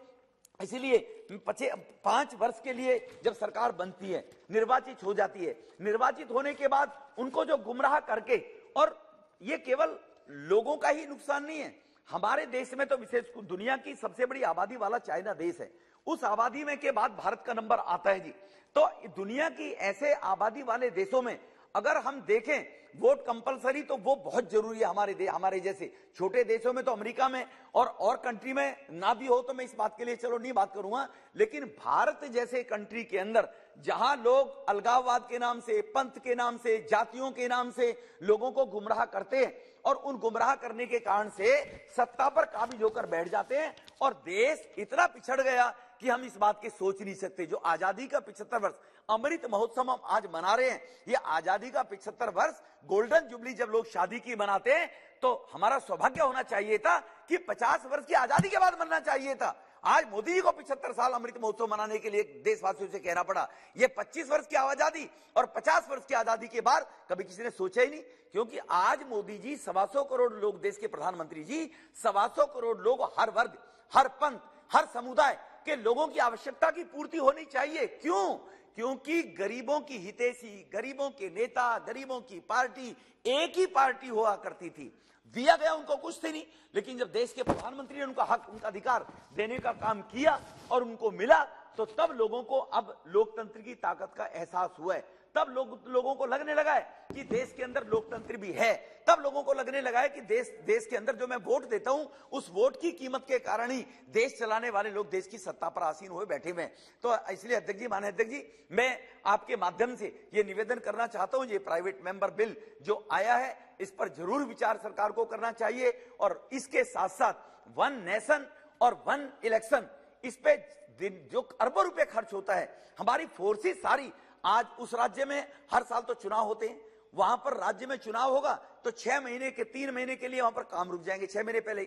[SPEAKER 4] इसीलिए 5 वर्ष के लिए जब सरकार बनती है, निर्वाचित हो जाती है, निर्वाचित होने के बाद उनको जो गुमराह करके, और ये केवल लोगों का ही नुकसान नहीं है, हमारे देश में तो विशेष दुनिया की सबसे बड़ी आबादी वाला चाइना देश है, उस आबादी में के बाद भारत का नंबर आता है जी। तो दुनिया की ऐसे आबादी वाले देशों में अगर हम देखें वोट कंपलसरी, तो वो बहुत जरूरी है। हमारे जैसे छोटे देशों में, तो अमेरिका में और कंट्री में ना भी हो, तो मैं इस बात के लिए चलो नहीं बात करूंगा, लेकिन भारत जैसे कंट्री के अंदर जहां लोग अलगाववाद के नाम से, पंथ के नाम से, जातियों के नाम से लोगों को गुमराह करते हैं और उन गुमराह करने के कारण से सत्ता पर काबिज होकर बैठ जाते हैं, और देश इतना पिछड़ गया कि हम इस बात की सोच नहीं सकते। जो आजादी का 75 वर्ष अमृत महोत्सव हम आज मना रहे हैं, ये आजादी का 75 वर्ष, गोल्डन जुबली जब लोग शादी की मनाते हैं, तो हमारा सौभाग्य होना चाहिए था कि 50 वर्ष की आजादी के बाद मनाना चाहिए था। आज मोदी जी को 75 साल अमृत महोत्सव मनाने के लिए देशवासियों से कहना पड़ा। ये 25 वर्ष की आजादी और 50 वर्ष की आजादी के बाद कभी किसी ने सोचा ही नहीं, क्योंकि आज मोदी जी 125 करोड़ लोग, देश के प्रधानमंत्री जी 125 करोड़ लोग, हर वर्ग, हर पंथ, हर समुदाय के लोगों की आवश्यकता की पूर्ति होनी चाहिए। क्यों? क्योंकि गरीबों की हितैषी, गरीबों के नेता, गरीबों की पार्टी एक ही पार्टी हुआ करती थी। दिया गया उनको कुछ थी नहीं, लेकिन जब देश के प्रधानमंत्री ने उनका हक, उनका अधिकार देने का काम किया और उनको मिला, तो तब लोगों को अब लोकतंत्र की ताकत का एहसास हुआ है। तब लोगों को लगने लगा है कि देश के अंदर लोकतंत्र भी है। तब लोगों को लगने लगा है कि देश के अंदर जो मैं वोट देता हूं, उस वोट की कीमत के कारण ही देश चलाने वाले लोग देश की सत्ता पर आसीन हुए बैठे हुए। तो इसलिए अध्यक्ष जी, माननीय अध्यक्ष जी, मैं आपके माध्यम से ये निवेदन करना चाहता हूं, ये प्राइवेट मेंबर बिल जो आया है, इस पर जरूर विचार सरकार को करना चाहिए, और इसके साथ साथ 1 नेशन और 1 इलेक्शन, इस पे जो अरबों रुपए खर्च होता है, हमारी फोर्सेस सारी, आज उस राज्य में हर साल तो चुनाव होते हैं, वहां पर राज्य में चुनाव होगा तो 6 महीने के 3 महीने के लिए वहां पर काम रुक जाएंगे। 6 महीने पहले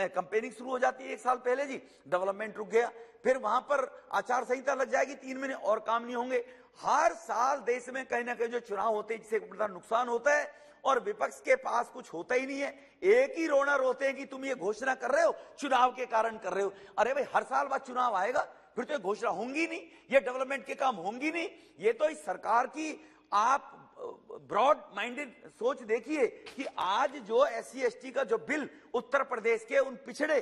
[SPEAKER 4] कंपेनिंग शुरू हो जाती है, 1 साल पहले जी डेवलपमेंट रुक गया, फिर वहां पर आचार संहिता लग जाएगी, 3 महीने और काम नहीं होंगे। हर साल देश में कहीं ना कहीं जो चुनाव होते हैं, जिससे बड़ा नुकसान होता है, और विपक्ष के पास कुछ होता ही नहीं है। एक ही रोना रोते हैं कि तुम ये घोषणा कर रहे हो, चुनाव के कारण कर रहे हो। अरे भाई, हर साल बाद चुनाव आएगा, फिर तो ये घोषणा होंगी नहीं, ये डेवलपमेंट के काम होंगी नहीं। ये तो इस सरकार की आप ब्रॉड माइंडेड सोच देखिए कि आज जो SC ST का जो बिल उत्तर प्रदेश के उन पिछड़े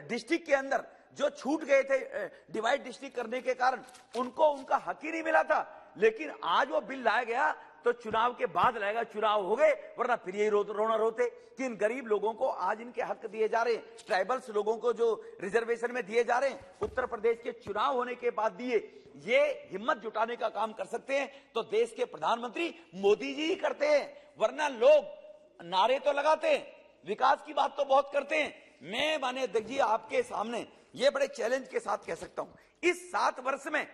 [SPEAKER 4] डिस्ट्रिक्ट के अंदर जो छूट गए थे डिवाइड डिस्ट्रिक्ट करने के कारण, उनको उनका हक ही नहीं मिला था, लेकिन आज वो बिल लाया गया तो चुनाव के बाद लाएगा, चुनाव हो गए, वरना फिर यही रोना रोते कि इन गरीब लोगों को आज इनके हक दिए जा रहे हैं, ट्राइबल्स लोगों को जो रिजर्वेशन में दिए जा रहे हैं, उत्तर प्रदेश के चुनाव होने के बाद दिए। ये हिम्मत जुटाने का काम कर सकते हैं तो देश के प्रधानमंत्री मोदी जी ही करते हैं, वरना लोग नारे तो लगाते हैं, विकास की बात तो बहुत करते हैं। मैं माननीय अध्यक्ष जी आपके सामने ये बड़े चैलेंज के साथ कह सकता हूं, इस 7 वर्ष में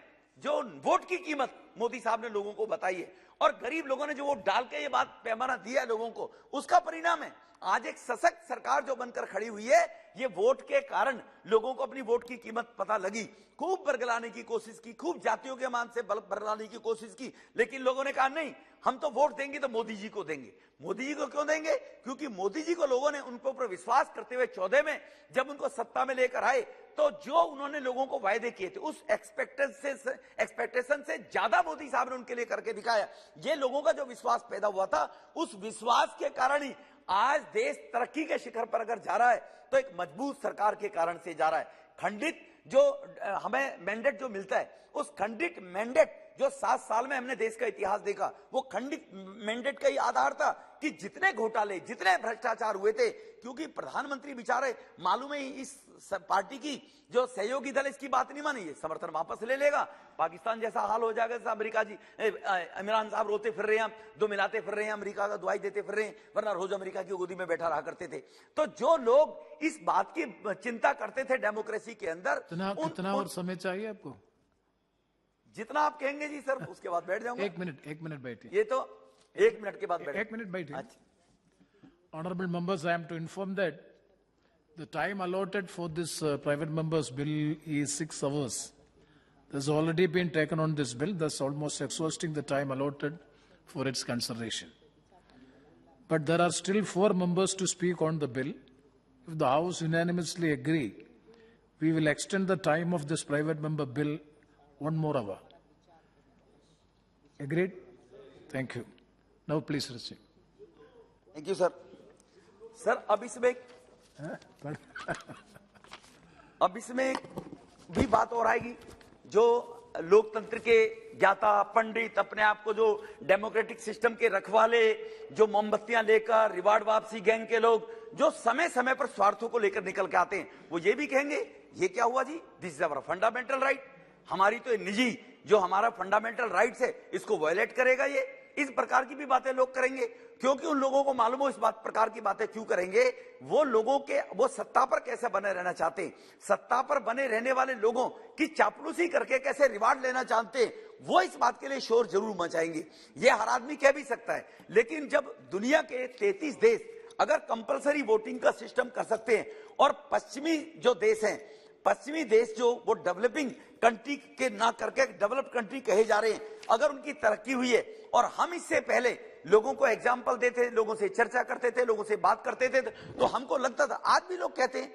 [SPEAKER 4] जो वोट की कीमत मोदी साहब ने लोगों को बताई है, और गरीब लोगों ने जो वोट डाल के ये बात पैमाना दिया है लोगों को, उसका परिणाम है आज एक सशक्त सरकार जो बनकर खड़ी हुई है। ये वोट के कारण लोगों को अपनी वोट की कीमत पता लगी, खूब बरगलाने की कोशिश की, खूब जातियों के मान से बरगलाने की कोशिश की, लेकिन लोगों ने कहा नहीं, हम तो वोट देंगे तो मोदी जी को देंगे। मोदी जी को क्यों देंगे? क्योंकि मोदी जी को लोगों ने उनके ऊपर विश्वास करते हुए 14 में जब उनको सत्ता में लेकर आए, तो जो उन्होंने लोगों को वायदे किए थे, उस एक्सपेक्टेशन से ज्यादा मोदी साहब ने उनके लिए करके दिखाया। ये लोगों का जो विश्वास पैदा हुआ था, उस विश्वास के कारण ही आज देश तरक्की के शिखर पर अगर जा रहा है तो एक मजबूत सरकार के कारण से जा रहा है। खंडित जो हमें मैंडेट जो मिलता है, उस खंडित मैंडेट जो 7 साल में हमने देश का इतिहास देखा, वो खंडित मैंडेट का ही आधार था कि जितने घोटाले, जितने भ्रष्टाचार हुए थे, क्योंकि प्रधानमंत्री बेचारे मालूम है इस पार्टी की जो सहयोगी दल इसकी बात नहीं मानी, समर्थन वापस ले लेगा, पाकिस्तान जैसा हाल हो जाएगा जैसा अमेरिका जी इमरान साहब रोते फिर रहे हैं, दो मिलाते फिर रहे हैं, अमेरिका का दुआई देते फिर रहे हैं, वरना रोज अमेरिका की गोदी में बैठा रहा करते थे। तो जो लोग इस बात की चिंता करते थे डेमोक्रेसी के अंदर,
[SPEAKER 2] कितना और समय चाहिए आपको?
[SPEAKER 4] जितना आप कहेंगे जी सर, उसके बाद बैठ जाऊंगा।
[SPEAKER 2] एक मिनट बैठिए।
[SPEAKER 4] ये तो 1 मिनट के बाद बैठ,
[SPEAKER 2] 1 मिनट बैठिए।
[SPEAKER 4] अच्छा।
[SPEAKER 2] Honorable members, I am to inform that the time allotted for this private members bill is 6 hours. There's already been taken on this bill, thus almost exhausting the time allotted for its consideration. But there are still 4 members to speak on the bill. If the House unanimously agree, we will extend the time of this private member bill 1 more hour. Agreed? Thank you. Now please receive.
[SPEAKER 4] Thank you sir. Sir अब इसमें भी बात और आएगी, जो लोकतंत्र के ज्ञाता पंडित, अपने आप को जो डेमोक्रेटिक सिस्टम के रखवाले, जो मोमबत्तियां लेकर रिवार्ड वापसी गैंग के लोग, जो समय समय पर स्वार्थों को लेकर निकल के आते हैं, वो ये भी कहेंगे ये क्या हुआ जी, this is our fundamental right, हमारी तो निजी जो हमारा फंडामेंटल राइट्स है इसको वायलेट करेगा ये। इस प्रकार की भी बातें लोग करेंगे, क्योंकि उन लोगों को मालूम हो इस बात प्रकार की बातें क्यों करेंगे। वो लोगों के वो सत्ता पर कैसे बने रहना चाहते हैं, सत्ता पर बने रहने वाले लोगों की चापलूसी करके कैसे रिवार्ड लेना चाहते हैं, वो इस बात के लिए शोर जरूर मचाएंगे। ये हर आदमी कह भी सकता है, लेकिन जब दुनिया के 33 देश अगर कंपलसरी वोटिंग का सिस्टम कर सकते हैं, और पश्चिमी जो देश हैं, पश्चिमी देश जो वो डेवलपिंग कंट्री के ना करके डेवलप्ड कंट्री कहे जा रहे हैं, अगर उनकी तरक्की हुई है, और हम इससे पहले लोगों को एग्जाम्पल देते, लोगों से चर्चा करते थे, लोगों से बात करते थे, तो हमको लगता था, आज भी लोग कहते हैं,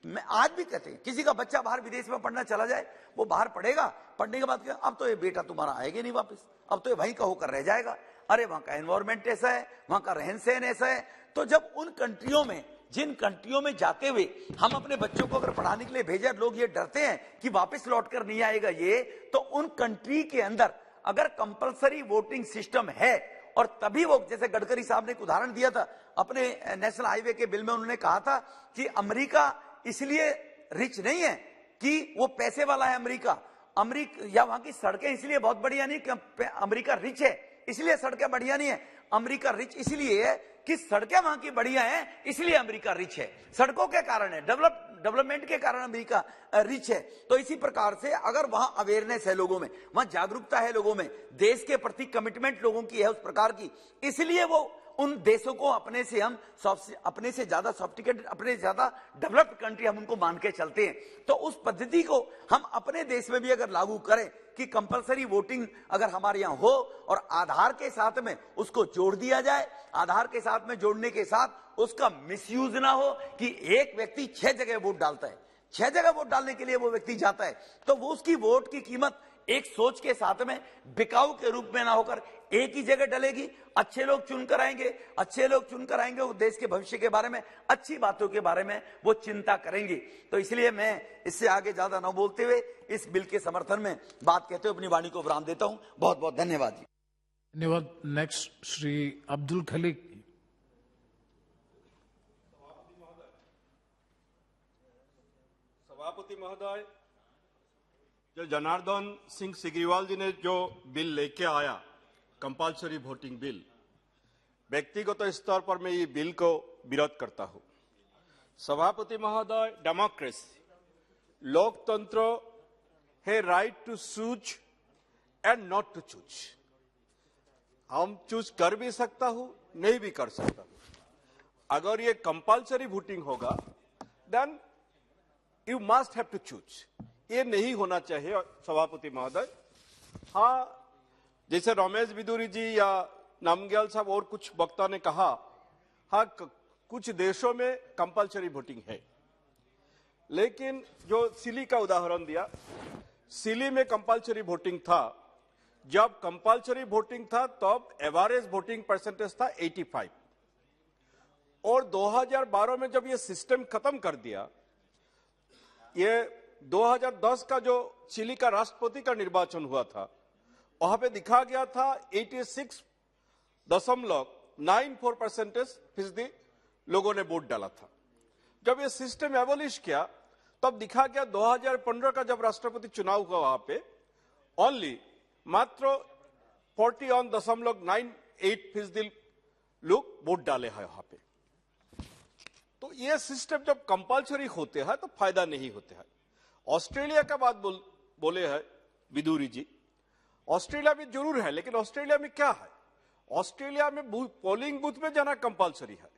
[SPEAKER 4] मैं आज भी कहते हैं, किसी का बच्चा बाहर विदेश में पढ़ना चला जाए, वो बाहर पढ़ेगा, पढ़ने के बाद अब तो ये बेटा तुम्हारा आएगा नहीं वापस, अब तो ये वहीं का होकर रह जाएगा, अरे वहां का एनवायरमेंट ऐसा है, वहां का रहन सहन ऐसा है। तो जब उन कंट्रियों में, जिन कंट्रियों में जाते हुए हम अपने बच्चों को अगर पढ़ाने के लिए भेजा, लोग ये डरते हैं कि वापस लौटकर नहीं आएगा ये, तो उन कंट्री के अंदर अगर कंपलसरी वोटिंग सिस्टम है, और तभी वो, जैसे गडकरी साहब ने एक उदाहरण दिया था अपने नेशनल हाईवे के बिल में, उन्होंने कहा था कि अमेरिका इसलिए रिच नहीं है कि वो पैसे वाला है, अमेरिका या वहां की सड़कें इसलिए बहुत बढ़िया नहीं कि अमेरिका रिच है इसलिए सड़कें बढ़िया नहीं है, अमेरिका रिच इसलिए है कि सड़कें वहां की बढ़िया हैं, इसलिए अमेरिका रिच है, सड़कों के कारण है, डेवलपमेंट के कारण अमेरिका रिच है। तो इसी प्रकार से अगर वहां अवेयरनेस है लोगों में, वहां जागरूकता है लोगों में, देश के प्रति कमिटमेंट लोगों की है उस प्रकार की, इसलिए वो उन देशों को अपने से ज्यादा सॉफ्टिकेटेड, अपने से ज्यादा डेवलप्ड कंट्री हम उनको मान के चलते हैं। तो उस पद्धति को हम अपने देश में भी अगर लागू करें कि कंपलसरी वोटिंग अगर हमारे यहाँ हो, और आधार के साथ में उसको जोड़ दिया जाए, आधार के साथ में जोड़ने के साथ उसका मिसयूज ना हो कि एक व्यक्ति 6 जगह वोट डालता है, 6 जगह वोट डालने के लिए वो व्यक्ति जाता है, तो वो उसकी वोट की कीमत एक सोच के साथ में बिकाऊ के रूप में ना होकर एक ही जगह डलेगी। अच्छे लोग चुनकर आएंगे, वो देश के भविष्य के बारे में, अच्छी बातों के बारे में वो चिंता करेंगे। तो इसलिए मैं इससे आगे ज्यादा न बोलते हुए इस बिल के समर्थन में बात कहते हुए अपनी वाणी को विराम देता हूं। बहुत बहुत धन्यवाद जी।
[SPEAKER 2] धन्यवाद। नेक्स्ट श्री अब्दुल खलीक।
[SPEAKER 5] सभापति महोदय, जो जनार्दन सिंह सिग्रीवाल जी ने जो बिल लेके आया, कंपल्सरी वोटिंग बिल, व्यक्तिगत स्तर पर मैं ये बिल को विरोध करता हूं। सभापति महोदय, डेमोक्रेसी, लोकतंत्र है right to choose and not to choose. हम चूज कर भी सकता हूं, नहीं भी कर सकता हूं। अगर ये कंपल्सरी वोटिंग होगा, then you must have to choose. ये नहीं होना चाहिए सभापति महोदय। हाँ, जैसे रमेश बिदुरी जी या नामग्याल साहब और कुछ वक्ता ने कहा, हाँ कुछ देशों में कंपल्सरी वोटिंग है, लेकिन जो सिली का उदाहरण दिया, सिली में कंपल्सरी वोटिंग था। जब कंपल्सरी वोटिंग था तब एवरेज वोटिंग परसेंटेज था 85, और 2012 में जब ये सिस्टम खत्म कर दिया, ये 2010 का जो चिली का राष्ट्रपति का निर्वाचन हुआ था, वहां पे दिखा गया था 86.94% लोगों ने वोट डाला था। जब ये सिस्टम एबोलिश किया तब दिखा गया 2015 का जब राष्ट्रपति चुनाव हुआ वहां पे ओनली मात्र 41.98% लोग वोट डाले हैं वहां पे। तो ये सिस्टम जब कंपलसरी होते हैं तो फायदा नहीं होते हैं। ऑस्ट्रेलिया का बात बोले है विदुरी जी, ऑस्ट्रेलिया में जरूर है, लेकिन ऑस्ट्रेलिया में क्या है, ऑस्ट्रेलिया में पोलिंग बूथ में जाना कंपलसरी है,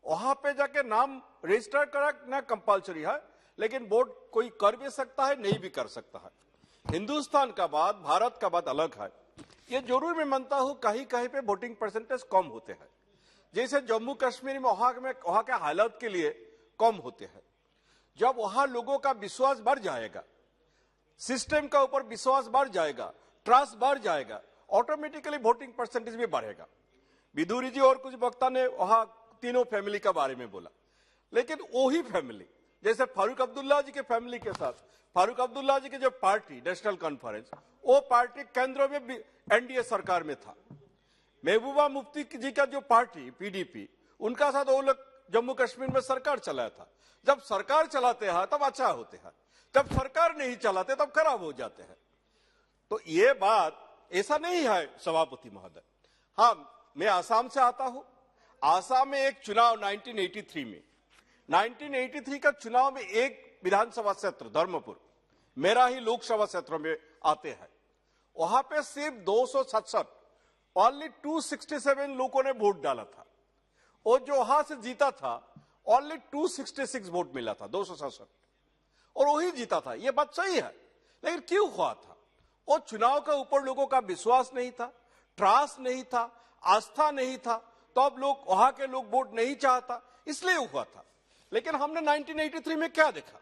[SPEAKER 5] वहां पे जाके नाम रजिस्टर कराना कंपलसरी है, लेकिन वोट कोई कर भी सकता है नहीं भी कर सकता है। हिंदुस्तान का बात, भारत का बात अलग है। ये जरूर मैं मानता हूं कहीं कहीं पे वोटिंग परसेंटेज कम होते हैं, जैसे जम्मू कश्मीर में वहां के हालात के लिए कम होते हैं। जब वहां लोगों का विश्वास बढ़ जाएगा, सिस्टम का ऊपर विश्वास बढ़ जाएगा, ट्रस्ट बढ़ जाएगा, ऑटोमेटिकली वोटिंग परसेंटेज भी बढ़ेगा। विदुरी जी और कुछ वक्ता ने वहां तीनों फैमिली का बारे में बोला, लेकिन वही फैमिली जैसे फारूक अब्दुल्ला जी के फैमिली के साथ, फारूक अब्दुल्ला जी की जो पार्टी नेशनल कॉन्फ्रेंस, वो पार्टी केंद्र में भी एनडीए सरकार में था। महबूबा मुफ्ती जी का जो पार्टी पीडीपी, उनका साथ वो लोग जम्मू कश्मीर में सरकार चलाया था। जब सरकार चलाते हैं तब अच्छा होते हैं, जब सरकार नहीं चलाते तब खराब हो जाते हैं। तो ये बात ऐसा नहीं है सभापति महोदय। हाँ, मैं आसाम से आता हूं। आसाम में एक चुनाव 1983 का चुनाव में एक विधानसभा क्षेत्र धर्मपुर मेरा ही लोकसभा क्षेत्र में आते हैं, वहां पे सिर्फ 267 ओनली 267 लोगों ने वोट डाला था, और जो वहां से जीता था ओनली 266 वोट मिला था, 267, और वही जीता था। ये बात सही है, लेकिन क्यों हुआ था? वो चुनाव का ऊपर लोगों का विश्वास नहीं था, ट्रस्ट नहीं था, आस्था नहीं था, तो अब लोग वहां के लोग वोट नहीं चाहता, इसलिए हुआ था। लेकिन हमने 1983 में क्या देखा?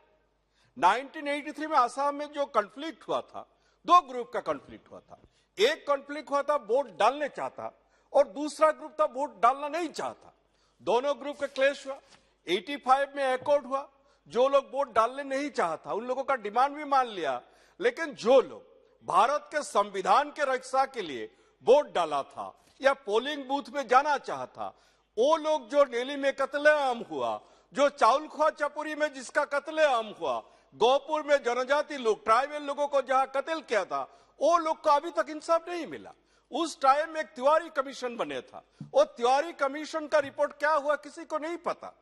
[SPEAKER 5] 1983 में आसाम में जो कॉन्फ्लिक्ट हुआ था, दो ग्रुप का कॉन्फ्लिक्ट हुआ था। एक कॉन्फ्लिक्ट हुआ था वोट डालने चाहता, और दूसरा ग्रुप था वोट डालना नहीं चाहता। दोनों ग्रुप का क्लेश हुआ। 85 में एकॉर्ड हुआ। जो लोग वोट डालने नहीं चाहता उन लोगों का डिमांड भी मान लिया, लेकिन जो लोग भारत के संविधान के रक्षा के लिए वोट डाला था या पोलिंग बूथ में जाना चाहता, वो लोग जो दिल्ली में कत्लेआम हुआ, जो चाउलखोआ चपुरी में जिसका कत्लेआम हुआ, गोपुर में जनजाति लोग, ट्राइबल लोगों को जहां कत्ल किया था, वो लोग को अभी तक इंसाफ नहीं मिला। उस टाइम में एक तिवारी कमीशन बने था, वो तिवारी कमीशन का रिपोर्ट क्या हुआ किसी को नहीं पता।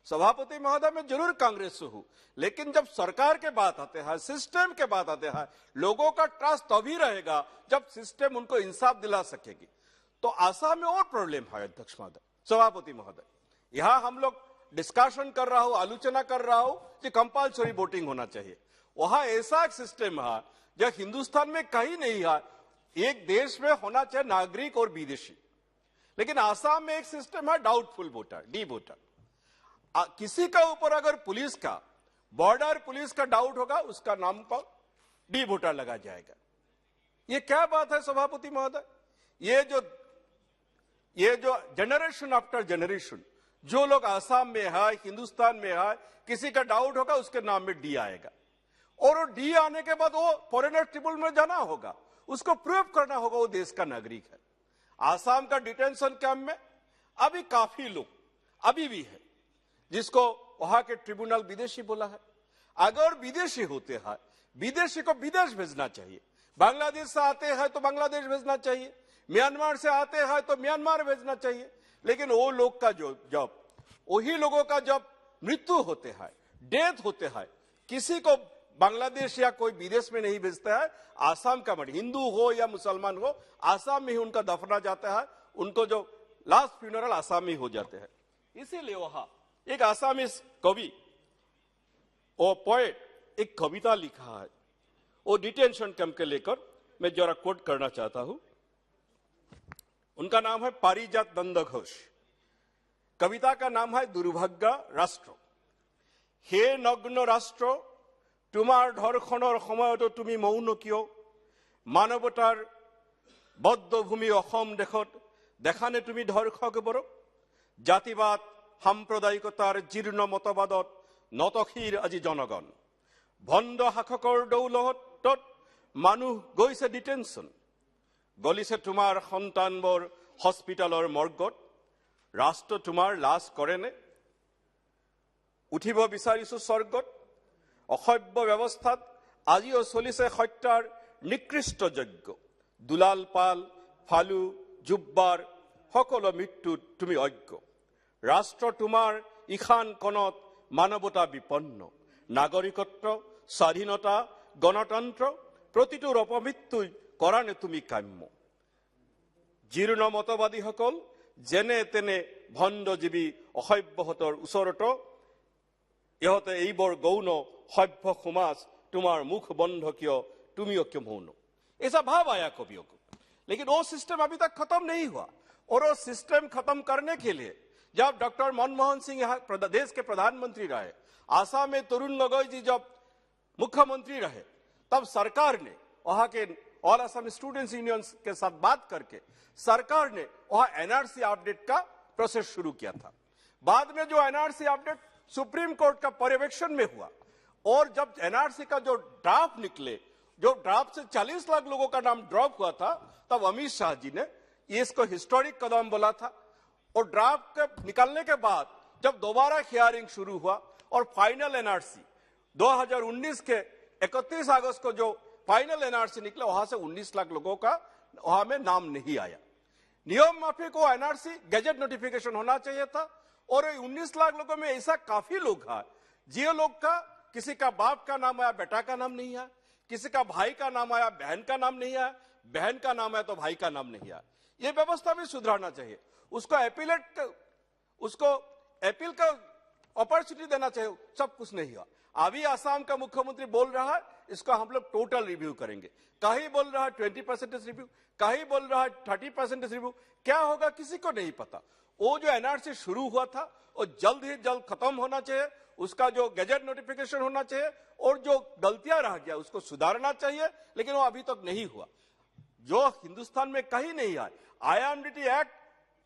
[SPEAKER 5] सभापति महोदय, मैं जरूर कांग्रेस से हूं, लेकिन जब सरकार के बात आते हैं, सिस्टम के बात आते हैं, लोगों का ट्रस्ट तभी रहेगा जब सिस्टम उनको इंसाफ दिला सकेगी। तो आसाम में और प्रॉब्लम है अध्यक्ष महोदय, सभापति महोदय। यहां हम लोग डिस्कशन कर रहा हूं, आलोचना कर रहा हूं कि कंपल्सरी वोटिंग होना चाहिए। वहां ऐसा एक सिस्टम है जो हिंदुस्तान में कहीं नहीं है। एक देश में होना चाहिए नागरिक और विदेशी, लेकिन आसाम में एक सिस्टम है डाउटफुल वोटर, डी वोटर। किसी का ऊपर अगर पुलिस का, बॉर्डर पुलिस का डाउट होगा, उसका नाम पर डी वोटर लगा जाएगा। ये क्या बात है सभापति महोदय? ये जो जनरेशन आफ्टर जनरेशन जो लोग आसाम में है, हिंदुस्तान में है, किसी का डाउट होगा उसके नाम में डी आएगा, और वो डी आने के बाद वो फॉरेनर ट्रिब्यूनल में जाना होगा, उसको प्रूव करना होगा वो देश का नागरिक है। आसाम का डिटेंशन कैंप में अभी काफी लोग अभी भी है जिसको वहां के ट्रिब्यूनल विदेशी बोला है। अगर विदेशी होते हैं, विदेशी को विदेश भेजना चाहिए। बांग्लादेश से आते हैं तो बांग्लादेश भेजना चाहिए, म्यांमार से आते हैं तो म्यांमार भेजना चाहिए। लेकिन वो लोग का जब वही लोगों का जब मृत्यु होते हैं, डेथ होते हैं, किसी को बांग्लादेश या कोई विदेश में नहीं भेजता है। आसाम का मठ, हिंदू हो या मुसलमान हो, आसाम में ही उनका दफना जाता है। उनको जो लास्ट फ्यूनरल आसाम में हो जाते हैं। इसीलिए वहां एक आसामीज कवि और पोएट एक कविता लिखा है, वो डिटेंशन कैंप के लेकर मैं जरा कोट करना चाहता हूं। उनका नाम है पारिजात नंद घोष। कविता का नाम है दुर्भाग्य राष्ट्र। हे नग्न राष्ट्र, तुम्हार धर्षणर সময়তো তুমি মৌন কিয়? মানৱতাৰ বদ্ধভূমি অসম দেশত দেখানে তুমি ধৰ্ষকবোৰক? জাতিবাদ সাম্প্ৰদায়িকতাৰ জীৰ্ণ মতবাদত নতশিৰ আজি জনগণ। ভণ্ড শাসকৰ দৌলতত মানুহ গৈছে ডিটেনশ্যন। গলিছে তোমাৰ সন্তানবোৰ হস্পিটালৰ মৰ্গত। ৰাষ্ট্ৰ তোমাৰ লাজ কৰেনে? উঠিব বিচাৰিছো স্বৰ্গত। অসভ্য ব্যৱস্থাত আজিও চলিছে হত্যাৰ নিকৃষ্ট যজ্ঞ। দুলাল পাল, ফালু, জুব্বাৰ সকলো মৃত্যুত তুমি অজ্ঞ। ৰাষ্ট্ৰ তোমাৰ ইখান কণত মানৱতা বিপন্ন। নাগৰিকত্ব, স্বাধীনতা, গণতন্ত্ৰ প্ৰতিটোৰ অপমৃত্যুই কৰা নে তুমি কাম্য। জীৰ্ণ মতবাদীসকল যেনে তেনে ভণ্ডজীৱী অসভ্যহঁতৰ ওচৰতো ইহঁতে এইবোৰ গৌণ সভ্য সমাজ तुम्हार मुख बंध क्यों, तुमियों क्यों मौन। ऐसा भाव आया कवियों को, लेकिन वो सिस्टम अभी तक खत्म नहीं हुआ। और वो सिस्टम खत्म करने के लिए जब डॉक्टर मनमोहन सिंह यहाँ देश के प्रधानमंत्री रहे, आसाम में तरुण गोगोई जी जब मुख्यमंत्री रहे, तब सरकार ने वहां के ऑल असम स्टूडेंट्स यूनियंस के साथ बात करके सरकार ने वहां एनआरसी अपडेट का प्रोसेस शुरू किया था। बाद में जो एनआरसी अपडेट सुप्रीम कोर्ट का पर्यवेक्षण में हुआ और जब एनआरसी का जो ड्राफ्ट निकले, जो ड्राफ्ट से 40 लाख लोगों का नाम ड्रॉप हुआ था, तब अमित शाह जी ने इसको हिस्टोरिक कदम बोला था। और ड्राफ्ट के निकलने के बाद जब दोबारा हियरिंग शुरू हुआ और फाइनल एनआरसी 2019 के 31 अगस्त को जो फाइनल एनआरसी निकला, वहां से 19 लाख लोगों का वहां में नाम नहीं आया। नियम माफी को एनआरसी गैजेट नोटिफिकेशन होना चाहिए था। और 19 लाख लोगों में ऐसा काफी लोग हैं जिन लोग का किसी का बाप का नाम आया, बेटा का नाम नहीं आया, किसी का भाई का नाम आया, बहन का नाम नहीं आया, बहन का नाम आया तो भाई का नाम नहीं आया। ये व्यवस्था भी सुधारना चाहिए। उसको अपील का अपॉर्चुनिटी देना चाहिए। सब कुछ नहीं हुआ। अभी आसाम का मुख्यमंत्री बोल रहा है इसको हम लोग टोटल रिव्यू करेंगे। कहीं बोल रहा है 20% रिव्यू, कहीं बोल रहा है 30% रिव्यू। क्या होगा किसी को नहीं पता। वो जो एनआरसी शुरू हुआ था वो जल्द ही जल्द खत्म होना चाहिए। उसका जो गैजेट नोटिफिकेशन होना चाहिए और जो गलतियां रह गया उसको सुधारना चाहिए, लेकिन वो अभी तक नहीं हुआ। जो हिंदुस्तान में कहीं नहीं आया। आईएमडीटी एक्ट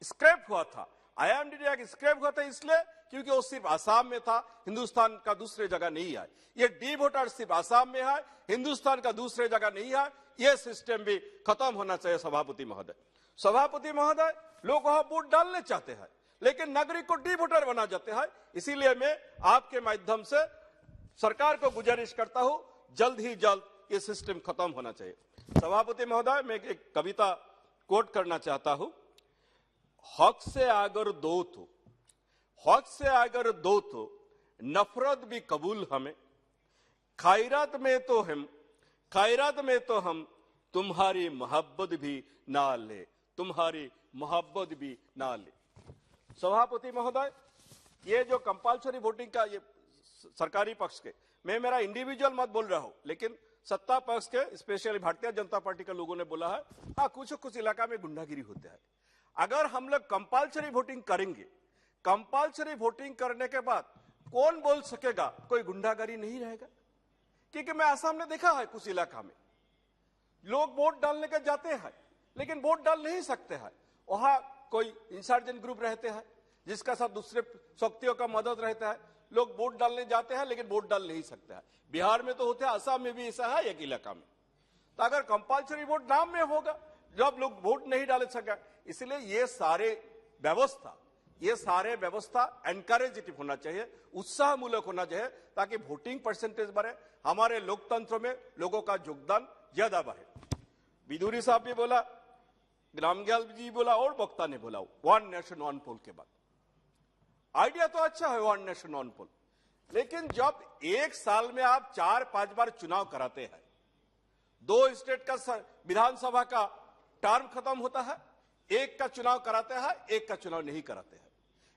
[SPEAKER 5] स्क्रैप हुआ था। आईएमडीटी एक्ट स्क्रैप हुआ था इसलिए क्योंकि वो सिर्फ आसाम में था, हिंदुस्तान का दूसरे जगह नहीं आया। ये डी वोटर सिर्फ आसाम में है, हिंदुस्तान का दूसरे जगह नहीं है। ये सिस्टम भी खत्म होना चाहिए। सभापति महोदय, लोग वहां वोट डालने चाहते हैं लेकिन नागरिक को डी वोटर बना जाते हैं। इसीलिए मैं आपके माध्यम से सरकार को गुजारिश करता हूं, जल्द ही जल्द ये सिस्टम खत्म होना चाहिए। सभापति महोदय, मैं एक कविता कोट करना चाहता हूं। हक से अगर दो तो नफरत भी कबूल हमें, खैरात में तो हम तुम्हारी मोहब्बत भी ना ले, सभापति महोदय, ये जो कंपल्सरी वोटिंग का ये सरकारी पक्ष के, मैं मेरा इंडिविजुअल मत बोल रहा हूं, लेकिन सत्ता पक्ष के स्पेशली भारतीय जनता पार्टी के लोगों ने बोला है हाँ कुछ इलाका में गुंडागिरी होता है। अगर हम लोग कंपल्सरी वोटिंग करेंगे, कंपल्सरी वोटिंग करने के बाद कौन बोल सकेगा कोई गुंडागिरी नहीं रहेगा? क्योंकि मैं आसाम में देखा है कुछ इलाका में लोग वोट डालने के जाते हैं लेकिन वोट डाल नहीं सकते हैं। वहां कोई इंसर्जेंट ग्रुप रहते हैं जिसका साथ दूसरे शक्तियों का मदद रहता है। लोग वोट डालने जाते हैं लेकिन वोट डाल नहीं सकते हैं। बिहार में तो होते हैं, आसाम में भी ऐसा है एक इलाका में। तो अगर कंपल्सरी वोट नाम में होगा जब लोग वोट नहीं डाल सके, इसलिए ये सारे व्यवस्था एनकरेजेटिव होना चाहिए, उत्साह मूलक होना चाहिए ताकि वोटिंग परसेंटेज बढ़े, हमारे लोकतंत्र में लोगों का योगदान ज्यादा बढ़े। विदुरी साहब भी बोला, रामग्याल जी बोला और वक्ता ने बोला 1 नेशन 1 पोल के बाद आइडिया तो अच्छा है 1 नेशन 1 पोल, लेकिन जब एक साल में आप 4-5 बार चुनाव कराते हैं, 2 स्टेट का विधानसभा का टर्म खत्म होता है, एक का चुनाव कराते हैं, एक का चुनाव नहीं कराते हैं।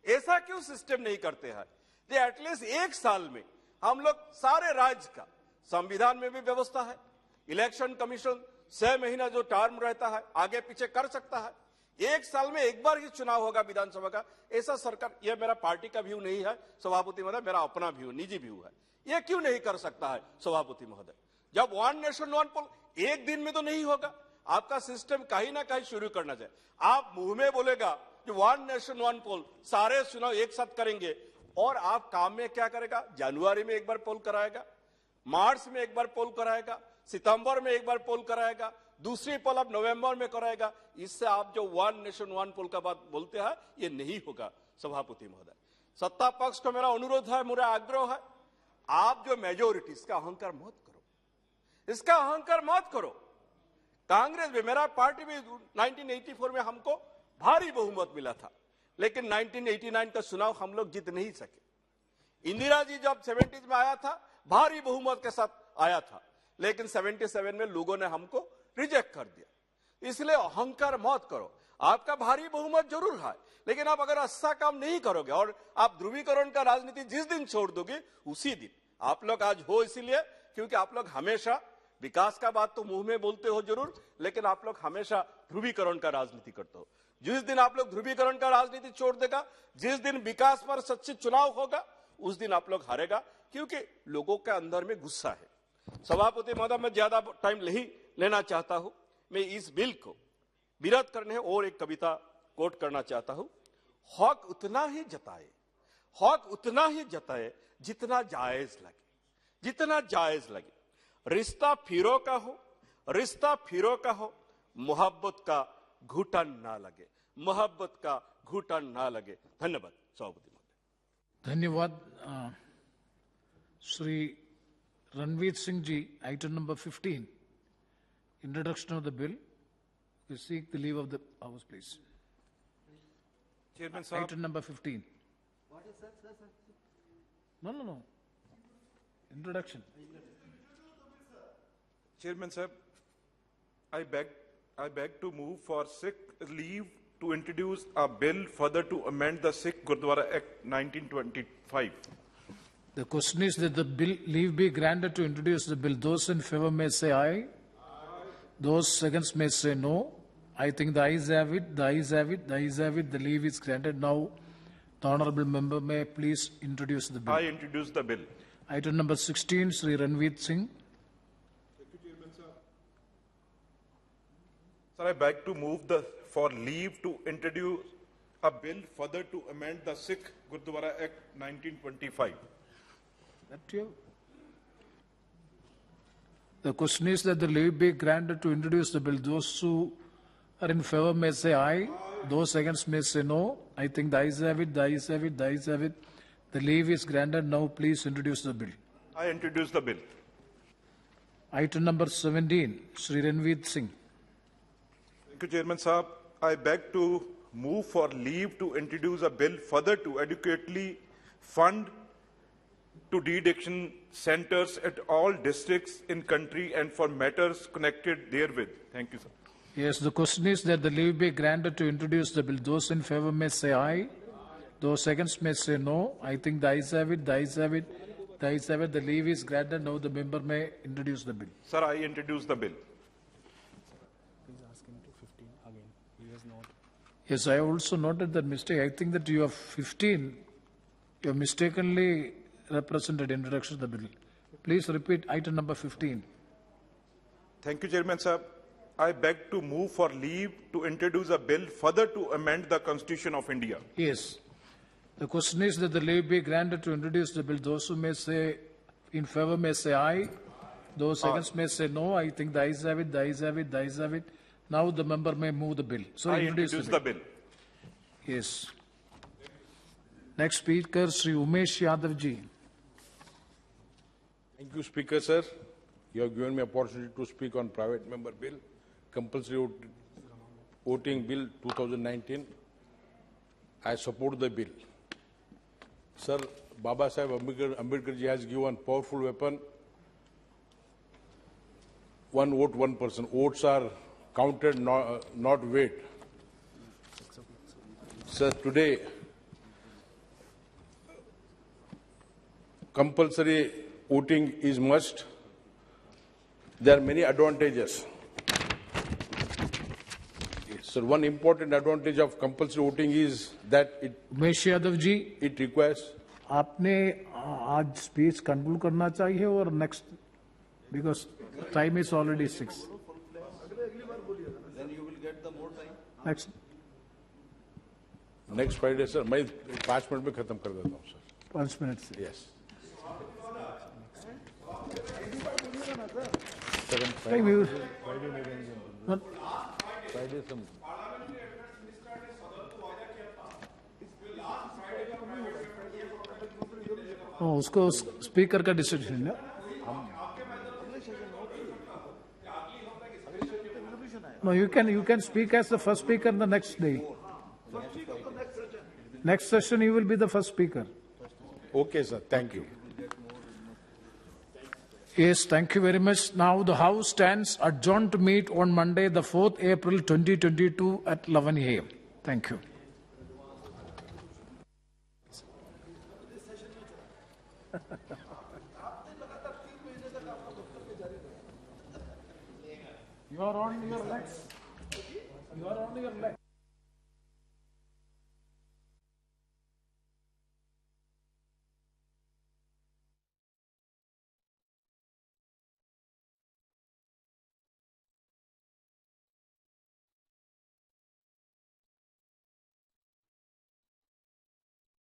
[SPEAKER 5] ऐसा क्यों सिस्टम नहीं करते हैं? एटलीस्ट एक साल में हम लोग सारे राज्य का संविधान में भी व्यवस्था है, इलेक्शन कमीशन 6 महीना जो टर्म रहता है आगे पीछे कर सकता है। एक साल में एक बार ही चुनाव होगा विधानसभा का, ऐसा सरकार, यह मेरा पार्टी का व्यू नहीं है सभापति महोदय, मेरा अपना व्यू, निजी व्यू है। यह क्यों नहीं कर सकता है सभापति महोदय? जब 1 नेशन 1 पोल एक दिन में तो नहीं होगा, आपका सिस्टम कहीं ना कहीं शुरू करना चाहिए। आप मुंह में बोलेगा कि 1 नेशन 1 पोल सारे चुनाव एक साथ करेंगे और आप काम में क्या करेगा? जनवरी में एक बार पोल कराएगा, मार्च में एक बार पोल कराएगा, सितंबर में एक बार पोल कराएगा, दूसरी पोल अब नवंबर में कराएगा। इससे आप जो 1 नेशन 1 पोल का बात बोलते हैं ये नहीं होगा। सभापति महोदय, सत्ता पक्ष को मेरा अनुरोध है, मेरा आग्रह है, आप जो मेजोरिटी, इसका अहंकार मत करो, इसका अहंकार मत करो। कांग्रेस में, मेरा पार्टी में 1984 में हमको भारी बहुमत मिला था, लेकिन 1989 का चुनाव हम लोग जीत नहीं सके। इंदिरा जी जब 70s में आया था, भारी बहुमत के साथ आया था, लेकिन 77 में लोगों ने हमको रिजेक्ट कर दिया। इसलिए अहंकार मत करो। आपका भारी बहुमत जरूर है, लेकिन आप अगर अच्छा काम नहीं करोगे और आप ध्रुवीकरण का राजनीति जिस दिन छोड़ दोगे, उसी दिन आप लोग आज हो, इसीलिए क्योंकि आप लोग हमेशा विकास का बात तो मुंह में बोलते हो जरूर, लेकिन आप लोग हमेशा ध्रुवीकरण का राजनीति करते हो। जिस दिन आप लोग ध्रुवीकरण का राजनीति छोड़ देगा, जिस दिन विकास पर सच्चे चुनाव होगा, उस दिन आप लोग हारेगा, क्योंकि लोगों के अंदर में गुस्सा है। सभापति महोदय, मैं ज्यादा टाइम नहीं लेना चाहता हूं। मैं इस बिल को विरोध करने और एक कविता कोट करना चाहता हूं। हक उतना ही जताए, हक उतना ही जताए जितना जायज लगे, जितना जायज लगे। रिश्ता फिरो का हो, रिश्ता फिरो का हो, मोहब्बत का घुटन ना लगे, मोहब्बत का घुटन ना लगे। धन्यवाद सभापति महोदय।
[SPEAKER 2] धन्यवाद। Shri Ranveer Singh ji, item number 15, introduction of the bill. We seek the leave of the House, please.
[SPEAKER 6] Chairman Sahab.
[SPEAKER 2] Item number 15. What is that, sir? No. Introduction.
[SPEAKER 6] Chairman Sahab, I beg to move for Sikh leave to introduce a bill further to amend the Sikh Gurdwara Act 1925.
[SPEAKER 2] The question is that the bill leave be granted to introduce the bill. Those in favor may say aye. Those against may say no. I think the ayes have it, the ayes have it, the ayes have it. The leave is granted. Now, the honourable member may please introduce the bill.
[SPEAKER 6] I introduce the bill.
[SPEAKER 2] Item number 16, Sri Ranveer Singh.
[SPEAKER 6] Thank you, Chairman Sir. Sir, I beg to move for leave to introduce a bill further to amend the Sikh Gurdwara Act 1925.
[SPEAKER 2] That you. The question is that the leave be granted to introduce the bill. Those who are in favor may say aye. Those against may say no. I think the ayes have it, the ayes have it, the ayes have it. The leave is granted. Now please introduce the bill.
[SPEAKER 6] I introduce the bill.
[SPEAKER 2] Item number 17, Sri Ranveer Singh.
[SPEAKER 6] Thank you, Chairman Sahab. I beg to move for leave to introduce a bill further to adequately fund to de-addiction centers at all districts in country and for matters connected therewith. Thank you, sir.
[SPEAKER 2] Yes, the question is that the leave be granted to introduce the bill. Those in favor may say aye. Those against may say no. I think the ayes have it, the ayes have it, the ayes have it. The leave is granted. Now the member may introduce the bill.
[SPEAKER 6] Sir, I introduce the bill.
[SPEAKER 2] Yes, I also noted that mistake. I think that you have 15. You have mistakenly represented introduction of the bill. Please repeat item number 15.
[SPEAKER 6] Thank you, Chairman Sahab. I beg to move for leave to introduce a bill further to amend the Constitution of India.
[SPEAKER 2] Yes. The question is that the leave be granted to introduce the bill. Those who may say in favor may say aye. Those against may say no. I think the ayes have it, the ayes have it, the ayes have it. Now the member may move the bill. So
[SPEAKER 6] I introduce the bill.
[SPEAKER 2] Yes. Next speaker, Sri Umesh Yadav ji.
[SPEAKER 7] Thank you, Speaker, sir. You have given me opportunity to speak on private member bill, compulsory voting bill 2019. I support the bill. Sir, Baba Saheb Ambedkar ji has given powerful weapon. One vote, one person. Votes are counted, not weighed. Sir, today, compulsory voting is must. There are many advantages. Sir, one important advantage of compulsory voting is that
[SPEAKER 2] Umesh Yadav ji,
[SPEAKER 7] it requires.
[SPEAKER 2] आपने आज speech conclude करना चाहिए और next, because time is already 6.
[SPEAKER 7] Next Friday sir मैं 5 minute में खत्म कर देता हूँ सर.
[SPEAKER 2] 5 मिनट से.
[SPEAKER 7] यस.
[SPEAKER 2] उसको स्पीकर का डिसीजन है. No, you can speak as the first speaker the next day. Next session you will be the first speaker.
[SPEAKER 7] Okay, sir. Thank you.
[SPEAKER 2] Yes, thank you very much. Now the House stands adjourned to meet on Monday, the 4th April 2022 at 11 a.m. Thank you. You are on your legs. You are on your legs.